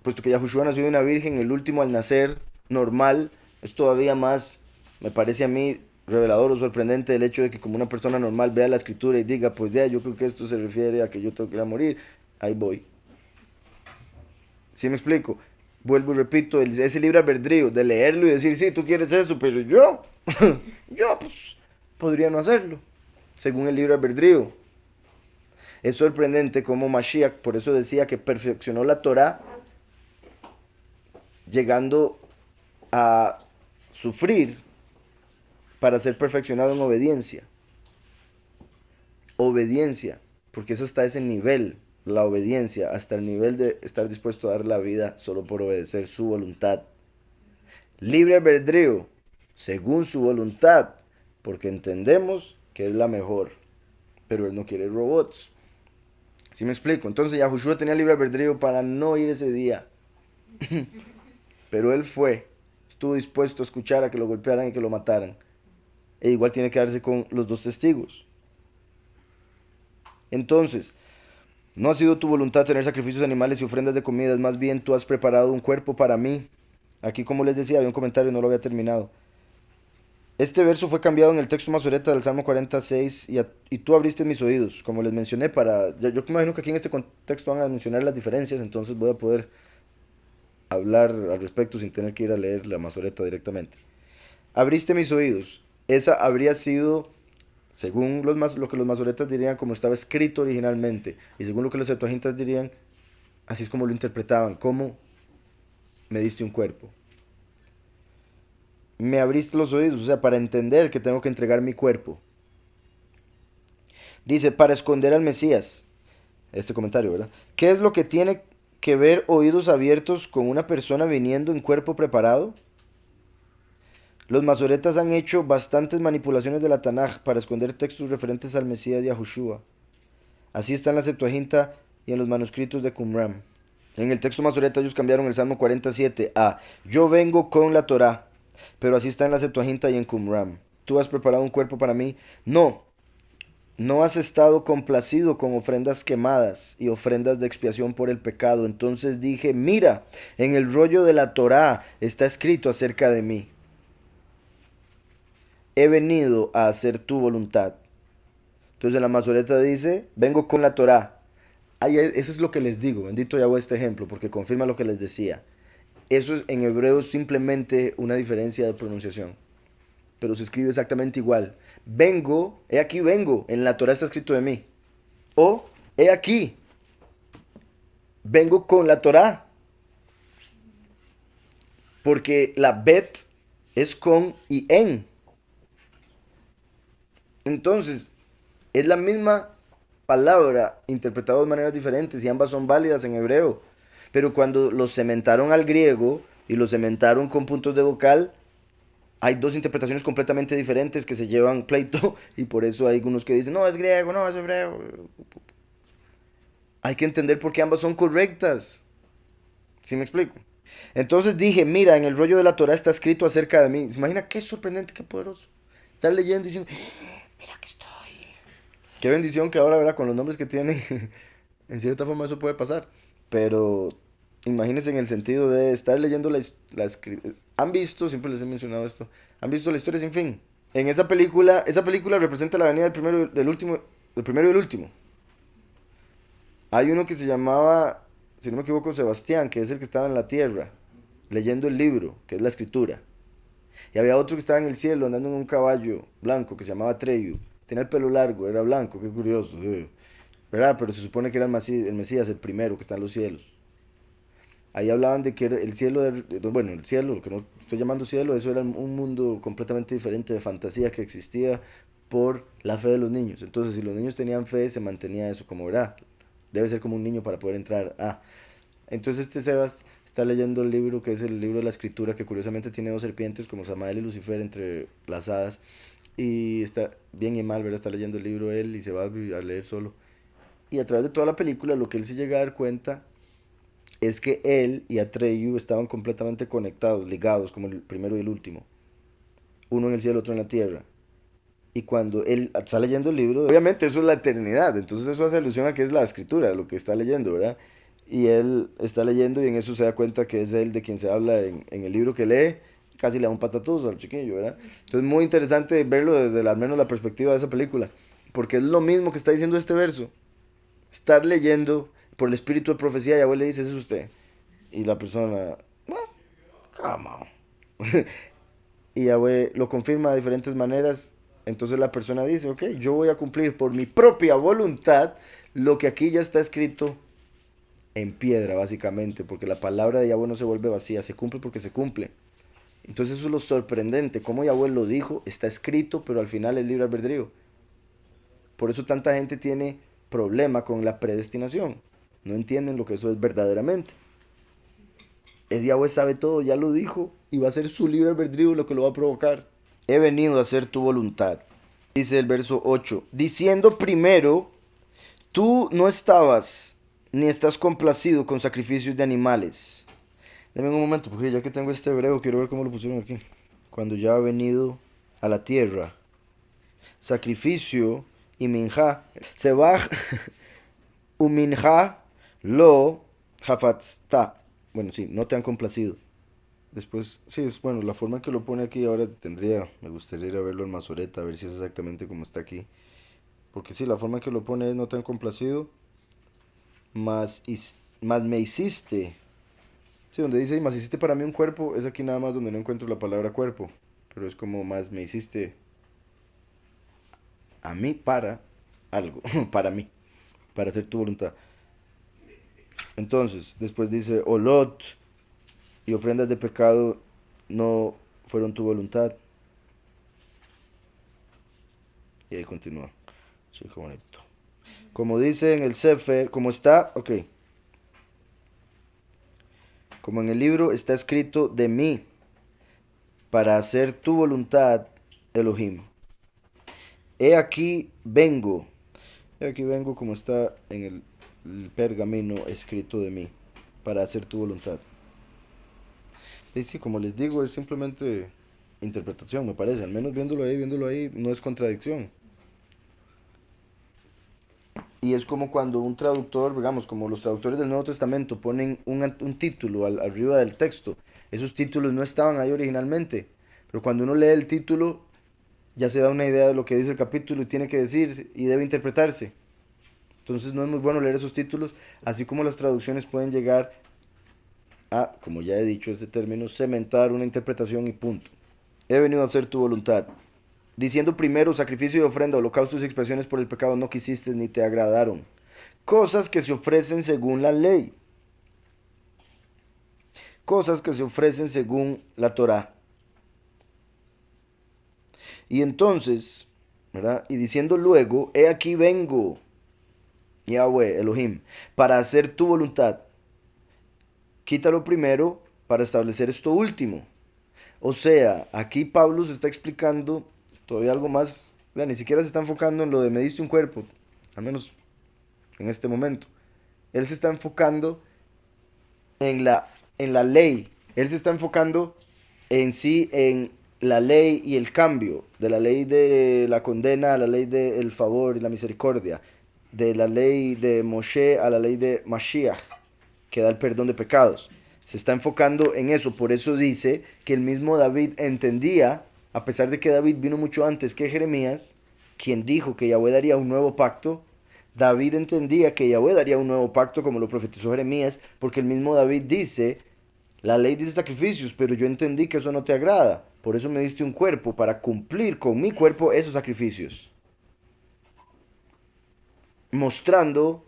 Puesto que Yahushua nació de una virgen, el último al nacer normal, es todavía más, me parece a mí, revelador o sorprendente el hecho de que como una persona normal vea la escritura y diga, pues ya, yo creo que esto se refiere a que yo tengo que ir a morir, ahí voy. ¿Sí me explico? Vuelvo y repito, ese libre albedrío de leerlo y decir, sí, tú quieres eso, pero yo, yo pues podría no hacerlo, según el libre albedrío. Es sorprendente cómo Mashiach, por eso decía que perfeccionó la Torah, llegando a sufrir para ser perfeccionado en obediencia. Obediencia, porque es hasta ese nivel, la obediencia, hasta el nivel de estar dispuesto a dar la vida solo por obedecer su voluntad. Libre albedrío, según su voluntad, porque entendemos que es la mejor, pero él no quiere robots. ¿Sí me explico? Entonces Yahushua tenía libre albedrío para no ir ese día. Pero él fue, estuvo dispuesto a escuchar a que lo golpearan y que lo mataran. E igual tiene que darse con los dos testigos. Entonces, no ha sido tu voluntad tener sacrificios animales y ofrendas de comidas, más bien tú has preparado un cuerpo para mí. Aquí, como les decía, había un comentario, no lo había terminado. Este verso fue cambiado en el texto masoreta del Salmo 46 y tú abriste mis oídos, como les mencioné, yo me imagino que aquí en este contexto van a mencionar las diferencias, entonces voy a poder hablar al respecto sin tener que ir a leer la masoreta directamente. Abriste mis oídos. Esa habría sido, según lo que los masoretas dirían, como estaba escrito originalmente, y según lo que los septuagintas dirían, así es como lo interpretaban, como me diste un cuerpo. Me abriste los oídos, o sea, para entender que tengo que entregar mi cuerpo. Dice, para esconder al Mesías. Este comentario, ¿verdad? ¿Qué es lo que tiene que ver oídos abiertos con una persona viniendo en cuerpo preparado? Los masoretas han hecho bastantes manipulaciones de la Tanaj para esconder textos referentes al Mesías y a Yahushua. Así está en la Septuaginta y en los manuscritos de Qumran. En el texto masoreta ellos cambiaron el Salmo 47 a yo vengo con la Torá, pero así está en la Septuaginta y en Qumran. ¿Tú has preparado un cuerpo para mí? No, no has estado complacido con ofrendas quemadas y ofrendas de expiación por el pecado. Entonces dije, mira, en el rollo de la Torá está escrito acerca de mí. He venido a hacer tu voluntad. Entonces la masoreta dice, vengo con la Torá. Eso es lo que les digo, bendito Yahweh este ejemplo, porque confirma lo que les decía. Eso es, en hebreo es simplemente una diferencia de pronunciación, pero se escribe exactamente igual. Vengo, he aquí vengo, en la Torah está escrito de mí. O, he aquí, vengo con la Torah. Porque la bet es con y en. Entonces, es la misma palabra interpretada de maneras diferentes y ambas son válidas en hebreo. Pero cuando los cementaron al griego y los cementaron con puntos de vocal, hay dos interpretaciones completamente diferentes que se llevan pleito y por eso hay algunos que dicen, no, es griego, no, es hebreo. Hay que entender por qué ambas son correctas. ¿Sí me explico? Entonces dije, mira, en el rollo de la Torah está escrito acerca de mí. ¿Se imagina qué sorprendente, qué poderoso? Estar leyendo y diciendo, mira que estoy. Qué bendición que ahora, ¿verdad? Con los nombres que tiene, en cierta forma eso puede pasar. Pero imagínense en el sentido de estar leyendo ¿Han visto, siempre les he mencionado esto, han visto la historia sin fin? En esa película representa la venida del primero y del último, del primero y del último. Hay uno que se llamaba, si no me equivoco, Sebastián, que es el que estaba en la tierra, leyendo el libro, que es la escritura. Y había otro que estaba en el cielo andando en un caballo blanco que se llamaba Treyu. Tenía el pelo largo, era blanco, qué curioso. ¿Verdad? Pero se supone que era el Mesías, el primero que está en los cielos. Ahí hablaban de que era el cielo, bueno, el cielo, lo que no estoy llamando cielo, eso era un mundo completamente diferente de fantasía que existía por la fe de los niños. Entonces, si los niños tenían fe, se mantenía eso como, ¿verdad? Debe ser como un niño para poder entrar. Entonces este Sebas está leyendo el libro que es el libro de la escritura, que curiosamente tiene dos serpientes como Samael y Lucifer entrelazadas. Y está bien y mal, ¿verdad? Está leyendo el libro él y se va a leer solo. Y a través de toda la película lo que él se llega a dar cuenta es que él y Atreyu estaban completamente conectados, ligados, como el primero y el último. Uno en el cielo, otro en la tierra. Y cuando él está leyendo el libro, obviamente eso es la eternidad, entonces eso hace alusión a que es la escritura, lo que está leyendo, ¿verdad? Y él está leyendo y en eso se da cuenta que es él de quien se habla en el libro que lee, casi le da un patatús al chiquillo, ¿verdad? Entonces muy interesante verlo desde al menos la perspectiva de esa película, porque es lo mismo que está diciendo este verso, estar leyendo por el espíritu de profecía y Yahweh le dice, ese es usted, y la persona, "Well, come on". Y Yahweh lo confirma de diferentes maneras. Entonces la persona dice, ok, yo voy a cumplir por mi propia voluntad lo que aquí ya está escrito en piedra, básicamente, porque la palabra de Yahweh no se vuelve vacía, se cumple porque se cumple. Entonces eso es lo sorprendente, como Yahweh lo dijo, está escrito, pero al final es libre albedrío. Por eso tanta gente tiene problema con la predestinación. No entienden lo que eso es verdaderamente. Es Yahweh sabe todo, ya lo dijo, y va a ser su libre albedrío lo que lo va a provocar. He venido a hacer tu voluntad. Dice el verso 8, diciendo primero, tú no estabas ni estás complacido con sacrificios de animales. Dame un momento, porque ya que tengo este hebreo, quiero ver cómo lo pusieron aquí. Cuando ya ha venido a la tierra, sacrificio y minja, sebaj uminja lo hafatzta. Bueno, sí, no te han complacido. Después, sí, es bueno, la forma en que lo pone aquí ahora me gustaría ir a verlo en Masoreta, a ver si es exactamente como está aquí. Porque sí, la forma en que lo pone es no te han complacido, más me hiciste. Sí, donde dice, más hiciste para mí un cuerpo, es aquí nada más donde no encuentro la palabra cuerpo. Pero es como más me hiciste a mí para algo, para mí, para hacer tu voluntad. Entonces, después dice, Olot y ofrendas de pecado no fueron tu voluntad. Y ahí continúa. Sí, qué bonito. Como dice en el Sefer, como está, ok. Como en el libro está escrito de mí, para hacer tu voluntad, Elohim. He aquí vengo. He aquí vengo como está en el pergamino escrito de mí, para hacer tu voluntad. Y sí, como les digo, es simplemente interpretación, me parece. Al menos viéndolo ahí, no es contradicción. Y es como cuando un traductor, digamos, como los traductores del Nuevo Testamento ponen un título arriba del texto. Esos títulos no estaban ahí originalmente. Pero cuando uno lee el título, ya se da una idea de lo que dice el capítulo y tiene que decir y debe interpretarse. Entonces no es muy bueno leer esos títulos, así como las traducciones pueden llegar como ya he dicho ese término, cementar una interpretación y punto. He venido a hacer tu voluntad. Diciendo primero, sacrificio y ofrenda, holocaustos y expiaciones por el pecado no quisiste ni te agradaron. Cosas que se ofrecen según la ley. Cosas que se ofrecen según la Torá. Y entonces, ¿verdad? Y diciendo luego, he aquí vengo, Yahweh, Elohim, para hacer tu voluntad. Quítalo primero para establecer esto último. O sea, aquí Pablo se está explicando todavía algo más, ni siquiera se está enfocando en lo de me diste un cuerpo, al menos en este momento. Él se está enfocando en la ley. Él se está enfocando en sí, en la ley y el cambio, de la ley de la condena a la ley del favor y la misericordia, de la ley de Moshe a la ley de Mashiach, que da el perdón de pecados. Se está enfocando en eso, por eso dice que el mismo David entendía, a pesar de que David vino mucho antes que Jeremías, quien dijo que Yahweh daría un nuevo pacto. David entendía que Yahweh daría un nuevo pacto, como lo profetizó Jeremías, porque el mismo David dice, la ley dice sacrificios, pero yo entendí que eso no te agrada, por eso me diste un cuerpo, para cumplir con mi cuerpo esos sacrificios. Mostrando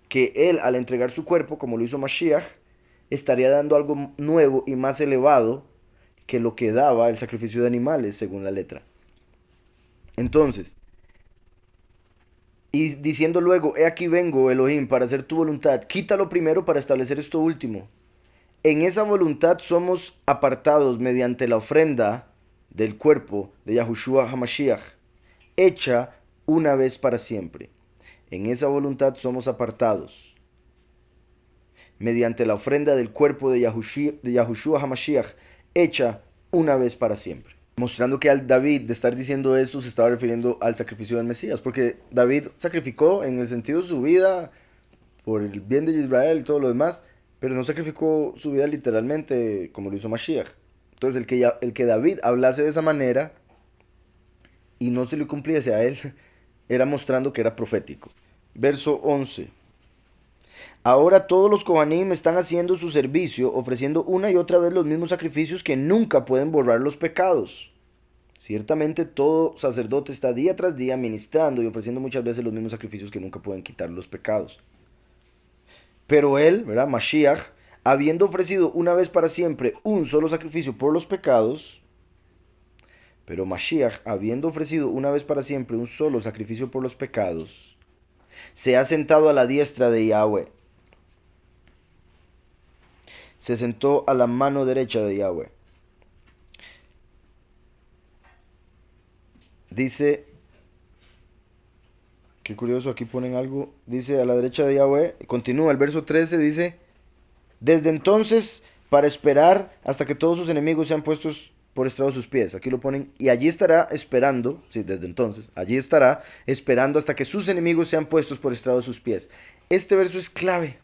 que él, al entregar su cuerpo, como lo hizo Mashiach, estaría dando algo nuevo y más elevado que lo que daba el sacrificio de animales, según la letra. Entonces, y diciendo luego, he aquí vengo, Elohim, para hacer tu voluntad, quítalo primero para establecer esto último. En esa voluntad somos apartados mediante la ofrenda del cuerpo de Yahushua HaMashiach, hecha una vez para siempre. En esa voluntad somos apartados mediante la ofrenda del cuerpo de Yahushua HaMashiach, hecha una vez para siempre. Mostrando que al David de estar diciendo esto se estaba refiriendo al sacrificio del Mesías, porque David sacrificó en el sentido de su vida por el bien de Israel y todo lo demás, pero no sacrificó su vida literalmente como lo hizo Mashiach. Entonces el que David hablase de esa manera y no se le cumpliese a él, era mostrando que era profético. Verso 11. Ahora todos los Kohanim están haciendo su servicio, ofreciendo una y otra vez los mismos sacrificios que nunca pueden borrar los pecados. Ciertamente todo sacerdote está día tras día ministrando y ofreciendo muchas veces los mismos sacrificios que nunca pueden quitar los pecados. Pero él, ¿verdad? Mashiach, habiendo ofrecido una vez para siempre un solo sacrificio por los pecados, pero Mashiach, habiendo ofrecido una vez para siempre un solo sacrificio por los pecados, se ha sentado a la diestra de Yahweh. Se sentó a la mano derecha de Yahweh. Dice, qué curioso, aquí ponen algo, dice a la derecha de Yahweh, continúa el verso 13, dice, desde entonces, para esperar hasta que todos sus enemigos sean puestos por estrado de sus pies. Aquí lo ponen, y allí estará esperando, sí, desde entonces, allí estará esperando hasta que sus enemigos sean puestos por estrado de sus pies. Este verso es clave.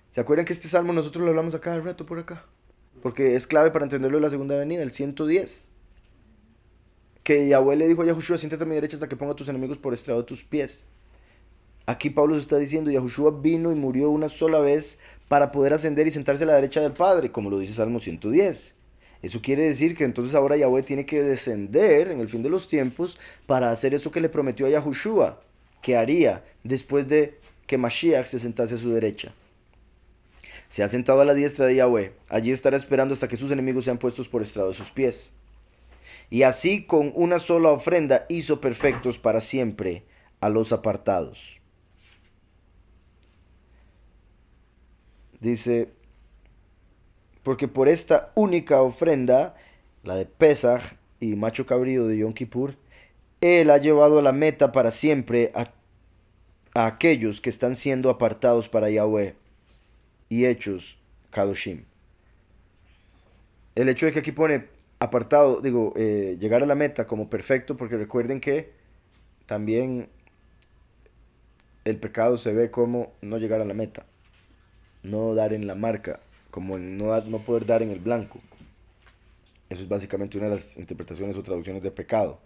¿Se acuerdan que este salmo nosotros lo hablamos acá al rato por acá? Porque es clave para entenderlo de la segunda venida, el 110. Que Yahweh le dijo a Yahushua, siéntate a mi derecha hasta que ponga a tus enemigos por estrado de tus pies. Aquí Pablo se está diciendo, Yahushua vino y murió una sola vez para poder ascender y sentarse a la derecha del Padre, como lo dice Salmo 110. Eso quiere decir que entonces ahora Yahweh tiene que descender en el fin de los tiempos para hacer eso que le prometió a Yahushua, que haría después de que Mashiach se sentase a su derecha. Se ha sentado a la diestra de Yahweh, allí estará esperando hasta que sus enemigos sean puestos por estrado de sus pies. Y así con una sola ofrenda hizo perfectos para siempre a los apartados. Dice, porque por esta única ofrenda, la de Pesach y macho cabrío de Yom Kippur, él ha llevado a la meta para siempre a aquellos que están siendo apartados para Yahweh y hechos Kadoshim. El hecho de que aquí pone apartado, digo, llegar a la meta como perfecto, porque recuerden que también el pecado se ve como no llegar a la meta, no dar en la marca, como en no poder dar en el blanco. Eso es básicamente una de las interpretaciones o traducciones de pecado.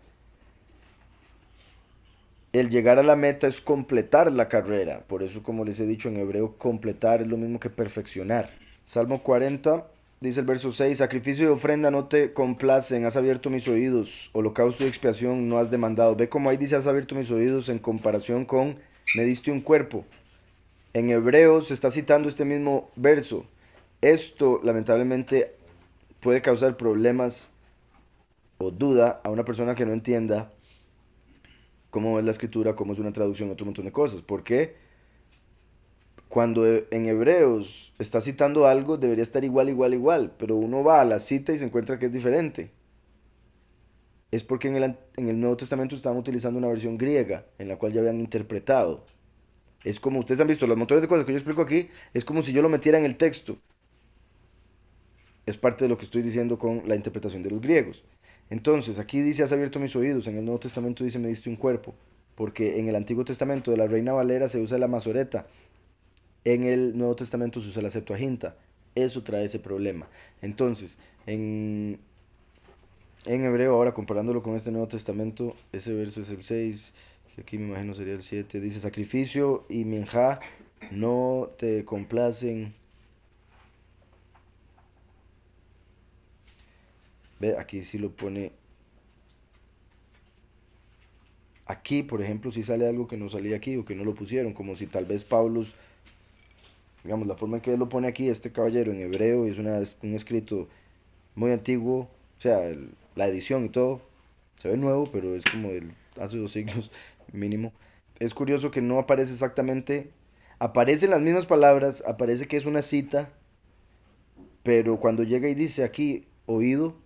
El llegar a la meta es completar la carrera. Por eso, como les he dicho en hebreo, completar es lo mismo que perfeccionar. Salmo 40, dice el verso 6, sacrificio y ofrenda no te complacen, has abierto mis oídos, holocausto y expiación no has demandado. Ve como ahí dice, has abierto mis oídos en comparación con, me diste un cuerpo. En hebreo se está citando este mismo verso. Esto lamentablemente puede causar problemas o duda a una persona que no entienda cómo es la escritura, cómo es una traducción, otro montón de cosas. ¿Por qué? Cuando en Hebreos está citando algo, debería estar igual, igual, igual, pero uno va a la cita y se encuentra que es diferente. Es porque en el Nuevo Testamento estaban utilizando una versión griega, en la cual ya habían interpretado. Es como, ustedes han visto, los montones de cosas que yo explico aquí, es como si yo lo metiera en el texto. Es parte de lo que estoy diciendo con la interpretación de los griegos. Entonces, aquí dice, has abierto mis oídos, en el Nuevo Testamento dice, me diste un cuerpo, porque en el Antiguo Testamento de la Reina Valera se usa la masoreta, en el Nuevo Testamento se usa la Septuaginta. Eso trae ese problema. Entonces, en hebreo, ahora comparándolo con este Nuevo Testamento, ese verso es el 6, que aquí me imagino sería el 7, dice, sacrificio y minjá no te complacen. Ve, aquí sí lo pone. Aquí, por ejemplo, si sale algo que no salía aquí o que no lo pusieron, como si tal vez Pablo, digamos, la forma en que él lo pone aquí, este caballero en hebreo, es un escrito muy antiguo, o sea, la edición y todo, se ve nuevo, pero es como el, hace 2 siglos mínimo. Es curioso que no aparece exactamente, aparecen las mismas palabras, aparece que es una cita, pero cuando llega y dice aquí, oído,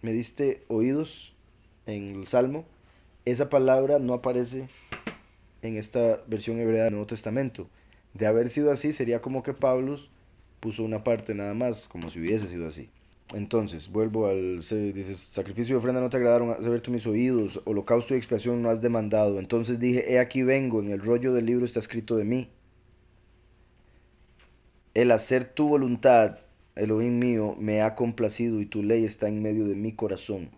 me diste oídos en el Salmo, esa palabra no aparece en esta versión hebrea del Nuevo Testamento. De haber sido así, sería como que Pablo puso una parte nada más, como si hubiese sido así. Entonces, vuelvo al, dice, sacrificio y ofrenda no te agradaron, has abierto mis oídos, holocausto y expiación no has demandado. Entonces dije, he aquí vengo, en el rollo del libro está escrito de mí. El hacer tu voluntad, Elohim mío, me ha complacido y tu ley está en medio de mi corazón.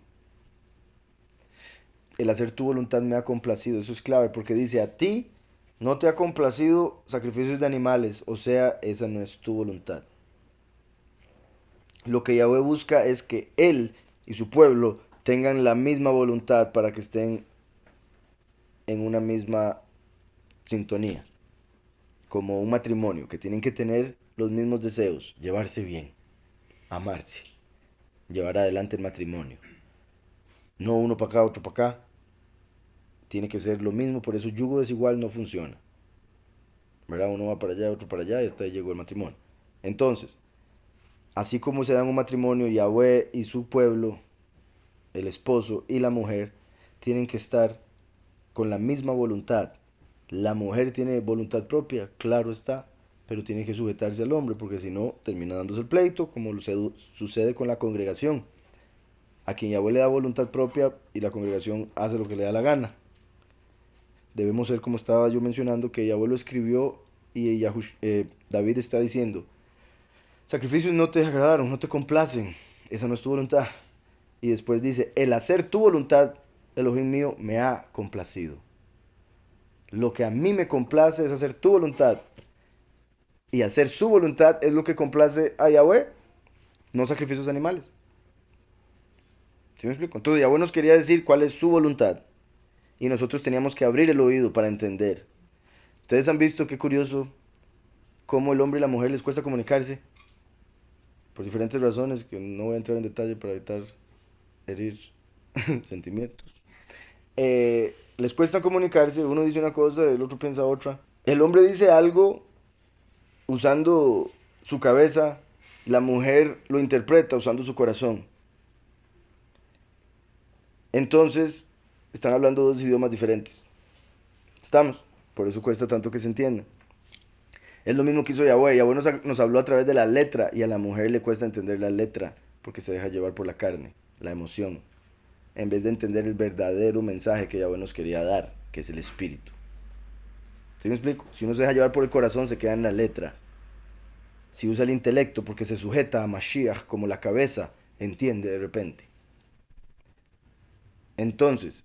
El hacer tu voluntad me ha complacido, eso es clave, porque dice, a ti no te ha complacido sacrificios de animales, o sea, esa no es tu voluntad. Lo que Yahweh busca es que Él y su pueblo tengan la misma voluntad para que estén en una misma sintonía, como un matrimonio, que tienen que tener los mismos deseos, llevarse bien, amarse, llevar adelante el matrimonio. No uno para acá, otro para acá, tiene que ser lo mismo, por eso yugo desigual no funciona. ¿Verdad? Uno va para allá, otro para allá y hasta ahí llegó el matrimonio. Entonces, así como se dan un matrimonio, Yahweh y su pueblo, el esposo y la mujer, tienen que estar con la misma voluntad. La mujer tiene voluntad propia, claro está, pero tiene que sujetarse al hombre, porque si no, termina dándose el pleito, como sucede con la congregación. A quien Yahweh le da voluntad propia y la congregación hace lo que le da la gana. Debemos ser como estaba yo mencionando, que Yahweh lo escribió y David está diciendo, sacrificios no te agradaron, no te complacen, esa no es tu voluntad. Y después dice, el hacer tu voluntad, Elohim mío, me ha complacido. Lo que a mí me complace es hacer tu voluntad. Y hacer su voluntad es lo que complace a Yahweh, no sacrificios animales. ¿Sí me explico? Entonces Yahweh nos quería decir cuál es su voluntad. Y nosotros teníamos que abrir el oído para entender. Ustedes han visto qué curioso cómo el hombre y la mujer les cuesta comunicarse. Por diferentes razones que no voy a entrar en detalle para evitar herir sentimientos. Les cuesta comunicarse, uno dice una cosa, el otro piensa otra. El hombre dice algo usando su cabeza, la mujer lo interpreta usando su corazón. Entonces, están hablando dos idiomas diferentes. Estamos, por eso cuesta tanto que se entiendan. Es lo mismo que hizo Yahweh. Yahweh nos habló a través de la letra y a la mujer le cuesta entender la letra porque se deja llevar por la carne, la emoción, en vez de entender el verdadero mensaje que Yahweh nos quería dar, que es el espíritu. ¿Sí me explico? Si uno se deja llevar por el corazón, se queda en la letra. Si usa el intelecto porque se sujeta a Mashiach como la cabeza, entiende de repente. Entonces,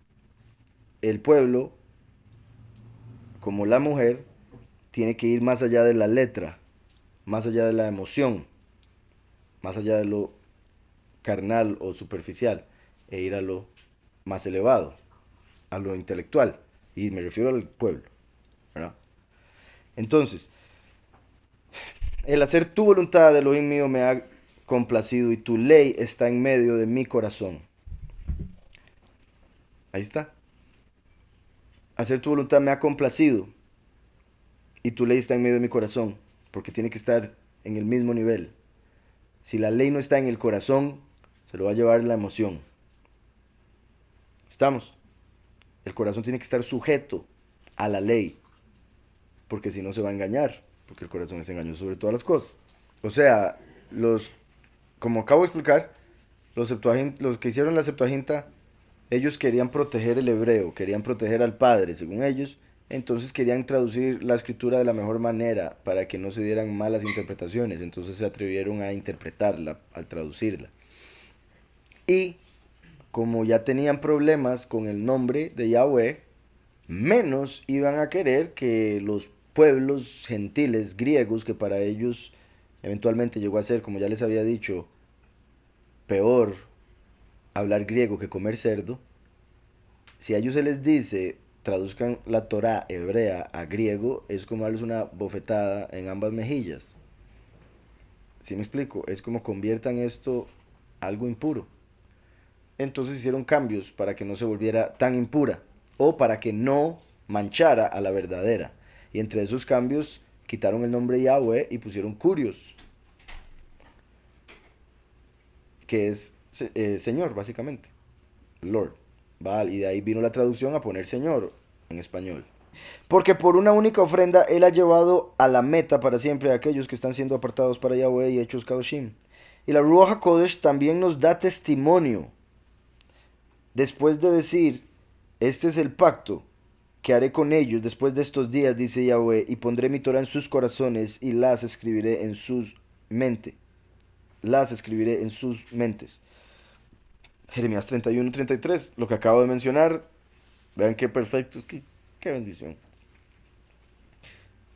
el pueblo, como la mujer, tiene que ir más allá de la letra. más allá de la emoción, más allá de lo carnal o superficial, e ir a lo más elevado, a lo intelectual. Y me refiero al pueblo, ¿verdad? Entonces, el hacer tu voluntad, Elohim mío, me ha complacido y tu ley está en medio de mi corazón. Ahí está. Hacer tu voluntad me ha complacido y tu ley está en medio de mi corazón, porque tiene que estar en el mismo nivel. Si la ley no está en el corazón, se lo va a llevar la emoción. ¿Estamos? El corazón tiene que estar sujeto a la ley, porque si no se va a engañar, porque el corazón es engañoso sobre todas las cosas. O sea, como acabo de explicar, los que hicieron la Septuaginta, ellos querían proteger el hebreo, querían proteger al padre, según ellos, entonces querían traducir la escritura de la mejor manera para que no se dieran malas interpretaciones, entonces se atrevieron a interpretarla al traducirla. Y como ya tenían problemas con el nombre de Yahweh, menos iban a querer que los pueblos gentiles griegos, que para ellos eventualmente llegó a ser, como ya les había dicho, peor hablar griego que comer cerdo, si a ellos se les dice traduzcan la Torá hebrea a griego, es como darles una bofetada en ambas mejillas. ¿Sí me explico? Es como conviertan esto a algo impuro. Entonces hicieron cambios para que no se volviera tan impura o para que no manchara a la verdadera. Y entre esos cambios quitaron el nombre Yahweh y pusieron Curios, que es Señor, básicamente. Lord. ¿Vale? Y de ahí vino la traducción a poner Señor en español. Porque por una única ofrenda Él ha llevado a la meta para siempre a aquellos que están siendo apartados para Yahweh y hechos Kadoshim. Y la Ruach HaKodesh también nos da testimonio. Después de decir, este es el pacto que haré con ellos después de estos días, dice Yahweh, y pondré mi Torah en sus corazones y las escribiré en sus mentes. Las escribiré en sus mentes. Jeremías 31-33, lo que acabo de mencionar. Vean qué perfecto, es que qué bendición.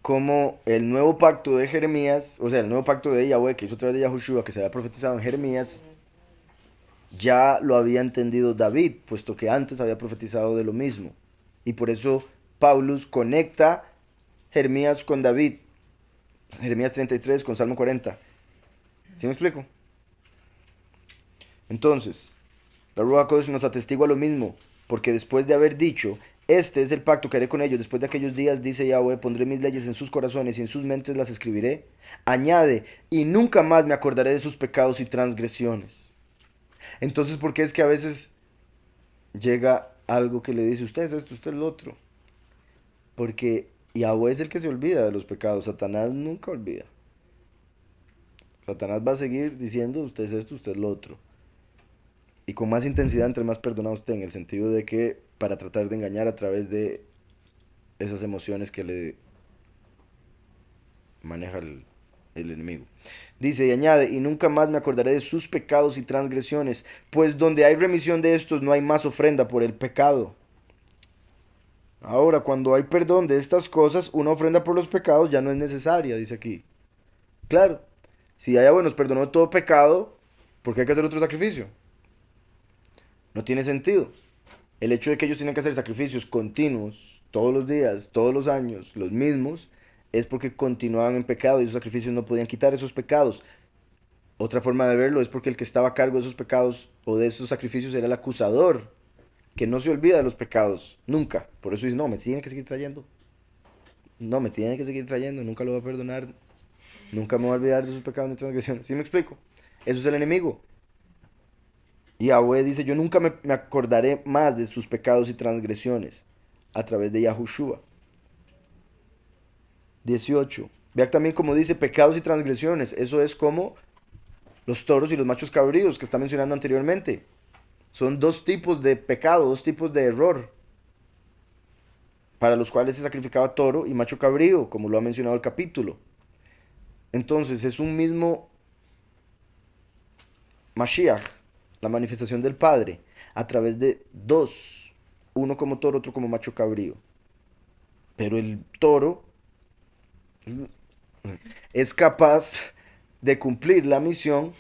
Como el nuevo pacto de Jeremías, o sea, el nuevo pacto de Yahweh que hizo a través de Yahushua, que se había profetizado en Jeremías, ya lo había entendido David, puesto que antes había profetizado de lo mismo. Y por eso Paulus conecta Jeremías con David, Jeremías 33 con Salmo 40. ¿Sí me explico? Entonces, la Ruach HaKodesh nos atestigua lo mismo, porque después de haber dicho, este es el pacto que haré con ellos, después de aquellos días, dice Yahweh, pondré mis leyes en sus corazones y en sus mentes las escribiré. Añade, y nunca más me acordaré de sus pecados y transgresiones. Entonces, ¿por qué es que a veces llega algo que le dice, usted es esto, usted es lo otro? Porque Yahweh es el que se olvida de los pecados, Satanás nunca olvida. Satanás va a seguir diciendo, usted es esto, usted es lo otro. Y con más intensidad entre más perdonado esté, en el sentido de que para tratar de engañar a través de esas emociones que le maneja el enemigo. Dice y añade, y nunca más me acordaré de sus pecados y transgresiones, pues donde hay remisión de estos no hay más ofrenda por el pecado. Ahora, cuando hay perdón de estas cosas, una ofrenda por los pecados ya no es necesaria, dice aquí. Claro, si Yahweh nos perdonó todo pecado, ¿por qué hay que hacer otro sacrificio? No tiene sentido. El hecho de que ellos tienen que hacer sacrificios continuos, todos los días, todos los años, los mismos, es porque continuaban en pecado y esos sacrificios no podían quitar esos pecados. Otra forma de verlo es porque el que estaba a cargo de esos pecados o de esos sacrificios era el acusador, que no se olvida de los pecados, nunca. Por eso dice, no, me tiene que seguir trayendo. No, me tiene que seguir trayendo, nunca lo va a perdonar, nunca me va a olvidar de sus pecados ni transgresiones. ¿Sí me explico? Eso es el enemigo. Y Yahweh dice, yo nunca me acordaré más de sus pecados y transgresiones a través de Yahushua. 18. Vea también como dice pecados y transgresiones. Eso es como los toros y los machos cabríos que está mencionando anteriormente. Son dos tipos de pecado, dos tipos de error, para los cuales se sacrificaba toro y macho cabrío, como lo ha mencionado el capítulo. Entonces es un mismo Mashiach, la manifestación del Padre, a través de dos, uno como toro, otro como macho cabrío. Pero el toro es capaz de cumplir la misión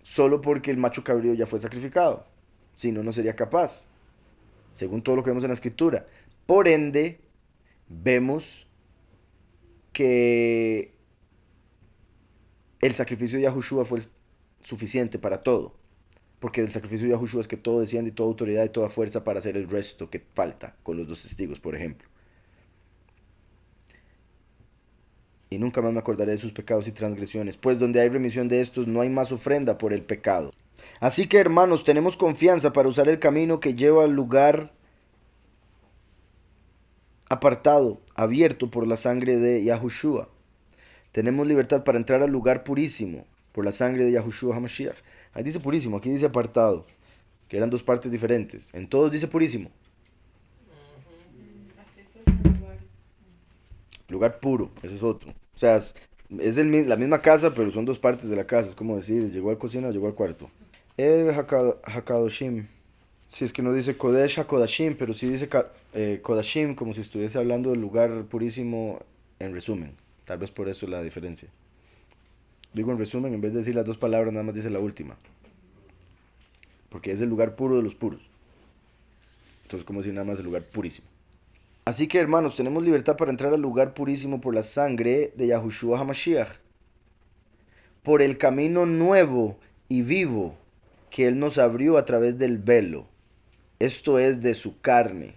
solo porque el macho cabrío ya fue sacrificado. Si no, no sería capaz, según todo lo que vemos en la escritura. Por ende, vemos que el sacrificio de Yahushua fue suficiente para todo. Porque el sacrificio de Yahushua es que todo desciende y toda autoridad y toda fuerza para hacer el resto que falta con los dos testigos, por ejemplo. Y nunca más me acordaré de sus pecados y transgresiones, pues donde hay remisión de estos no hay más ofrenda por el pecado. Así que hermanos, tenemos confianza para usar el camino que lleva al lugar apartado, abierto por la sangre de Yahushua. Tenemos libertad para entrar al lugar purísimo por la sangre de Yahushua HaMashiach. Ahí dice purísimo, aquí dice apartado, que eran dos partes diferentes. En todos dice purísimo. Lugar puro, ese es otro. O sea, la misma casa, pero son dos partes de la casa. Es como decir, llegó al cocina o llegó al cuarto. El Hakadoshim. Si es que no dice Kodesh HaKodashim, pero sí dice Kodashim, como si estuviese hablando del lugar purísimo en resumen. Tal vez por eso la diferencia. Digo en resumen, en vez de decir las dos palabras, nada más dice la última. Porque es el lugar puro de los puros. Entonces, como decir nada más el lugar purísimo. Así que hermanos, tenemos libertad para entrar al lugar purísimo por la sangre de Yahushua HaMashiach. Por el camino nuevo y vivo que Él nos abrió a través del velo. Esto es de su carne.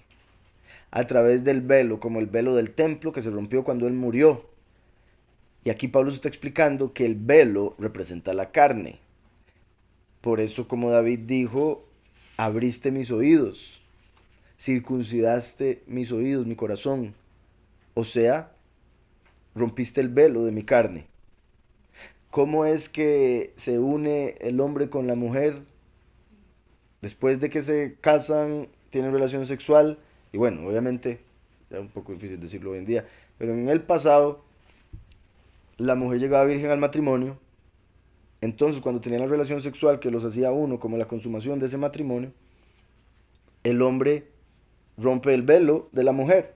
A través del velo, como el velo del templo que se rompió cuando Él murió. Y aquí Pablo se está explicando que el velo representa la carne. Por eso, como David dijo, abriste mis oídos. Circuncidaste mis oídos, mi corazón. O sea, rompiste el velo de mi carne. ¿Cómo es que se une el hombre con la mujer? Después de que se casan, tienen relación sexual. Y bueno, obviamente, es un poco difícil decirlo hoy en día. Pero en el pasado, la mujer llegaba virgen al matrimonio. Entonces, cuando tenían la relación sexual que los hacía uno como la consumación de ese matrimonio, el hombre rompe el velo de la mujer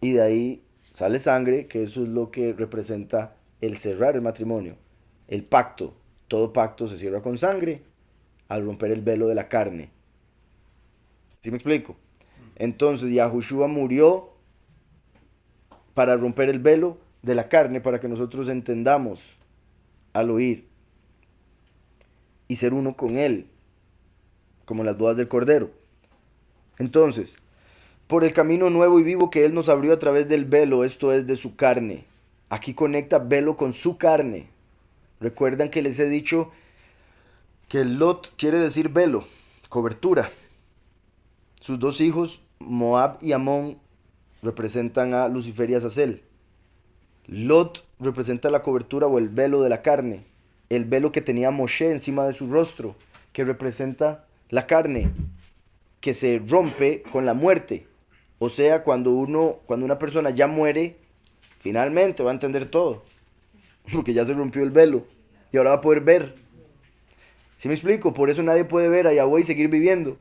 y de ahí sale sangre, que eso es lo que representa el cerrar el matrimonio, el pacto. Todo pacto se cierra con sangre al romper el velo de la carne. ¿Sí me explico? Entonces Yahushua murió para romper el velo de la carne, para que nosotros entendamos al oír y ser uno con Él, como las bodas del Cordero. Entonces, por el camino nuevo y vivo que Él nos abrió a través del velo, esto es de su carne. Aquí conecta velo con su carne. Recuerdan que les he dicho que Lot quiere decir velo, cobertura. Sus dos hijos, Moab y Amón, representan a Lucifer y a Azazel. Lot representa la cobertura o el velo de la carne, el velo que tenía Moshe encima de su rostro, que representa la carne, que se rompe con la muerte. O sea, cuando una persona ya muere, finalmente va a entender todo, porque ya se rompió el velo y ahora va a poder ver. ¿Sí me explico? Por eso nadie puede ver a Yahweh y seguir viviendo.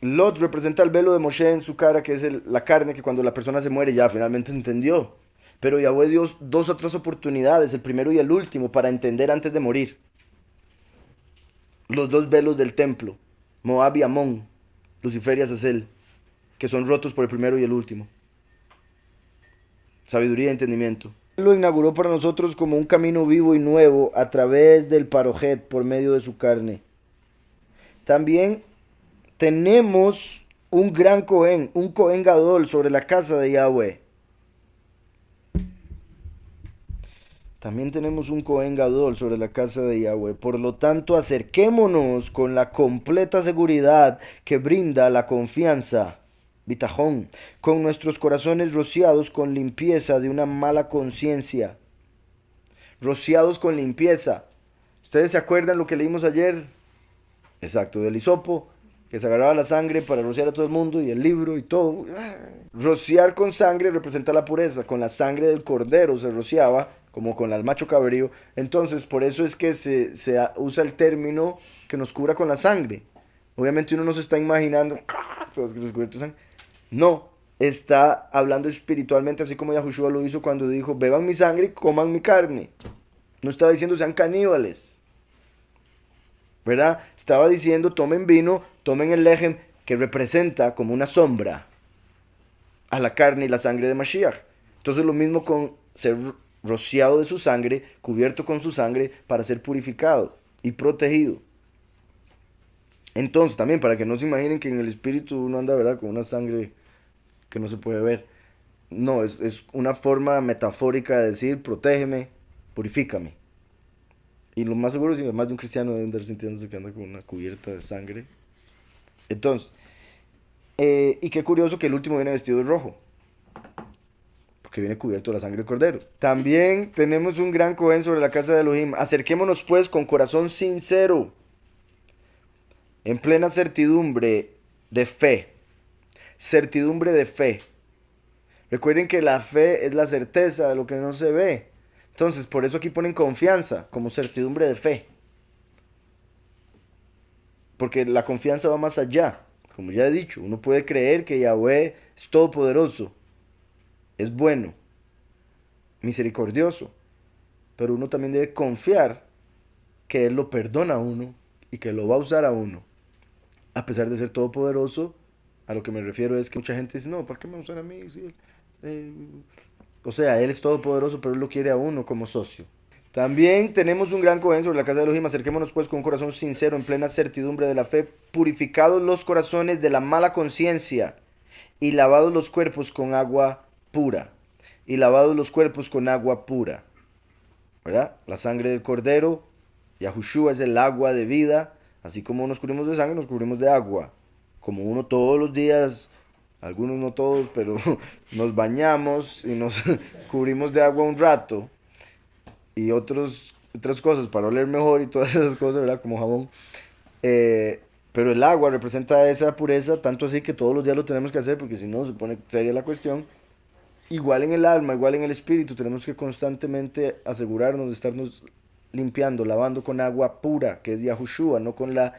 Lot representa el velo de Moshe en su cara, que es la carne, que cuando la persona se muere ya finalmente entendió. Pero Yahweh dio dos otras oportunidades, el primero y el último, para entender antes de morir. Los dos velos del templo, Moab y Amón, Lucifer y Azazel, que son rotos por el primero y el último. Sabiduría y entendimiento. Él lo inauguró para nosotros como un camino vivo y nuevo a través del Parojet por medio de su carne. También tenemos un gran Cohen, un Cohen Gadol sobre la casa de Yahweh. También tenemos un Cohen Gadol sobre la casa de Yahweh. Por lo tanto, acerquémonos con la completa seguridad que brinda la confianza, bitajón, con nuestros corazones rociados con limpieza de una mala conciencia. Rociados con limpieza. ¿Ustedes se acuerdan lo que leímos ayer? Exacto, del hisopo, que se agarraba la sangre para rociar a todo el mundo, y el libro y todo. Rociar con sangre representa la pureza. Con la sangre del cordero se rociaba, como con el macho cabrío. Entonces, por eso es que se usa el término que nos cubra con la sangre. Obviamente uno no se está imaginando todos los cubiertos de sangre. No, está hablando espiritualmente, así como Yahushua lo hizo cuando dijo, beban mi sangre y coman mi carne. No estaba diciendo sean caníbales, ¿verdad? Estaba diciendo tomen vino, tomen el lejem, que representa como una sombra a la carne y la sangre de Mashiach. Entonces lo mismo con ser rociado de su sangre, cubierto con su sangre para ser purificado y protegido. Entonces también para que no se imaginen que en el espíritu uno anda, ¿verdad?, con una sangre que no se puede ver. No, es una forma metafórica de decir protégeme, purifícame. Y lo más seguro es que más de un cristiano debe andar sintiéndose que anda con una cubierta de sangre. Entonces, y qué curioso que el último viene vestido de rojo, porque viene cubierto de la sangre del cordero. También tenemos un gran cohen sobre la casa de Elohim. Acerquémonos pues con corazón sincero, en plena certidumbre de fe. Certidumbre de fe. Recuerden que la fe es la certeza de lo que no se ve. Entonces, por eso aquí ponen confianza como certidumbre de fe. Porque la confianza va más allá. Como ya he dicho, uno puede creer que Yahweh es todopoderoso, es bueno, misericordioso. Pero uno también debe confiar que Él lo perdona a uno y que lo va a usar a uno. A pesar de ser todopoderoso, a lo que me refiero es que mucha gente dice, no, ¿para qué me va a usar a mí? Sí, eh, o sea, Él es todopoderoso, pero Él lo quiere a uno como socio. También tenemos un gran cohen sobre la casa de Elohim. Acerquémonos pues con un corazón sincero, en plena certidumbre de la fe, purificados los corazones de la mala conciencia y lavados los cuerpos con agua pura. Y lavados los cuerpos con agua pura. ¿Verdad? La sangre del cordero, Yahushua es el agua de vida. Así como nos cubrimos de sangre, nos cubrimos de agua. Como uno todos los días, algunos no todos, pero nos bañamos y nos cubrimos de agua un rato. Y otras cosas para oler mejor y todas esas cosas, ¿verdad? Como jabón. Pero el agua representa esa pureza, tanto así que todos los días lo tenemos que hacer, porque si no se pone seria la cuestión. Igual en el alma, igual en el espíritu, tenemos que constantemente asegurarnos de estarnos limpiando, lavando con agua pura, que es Yahushua, no con la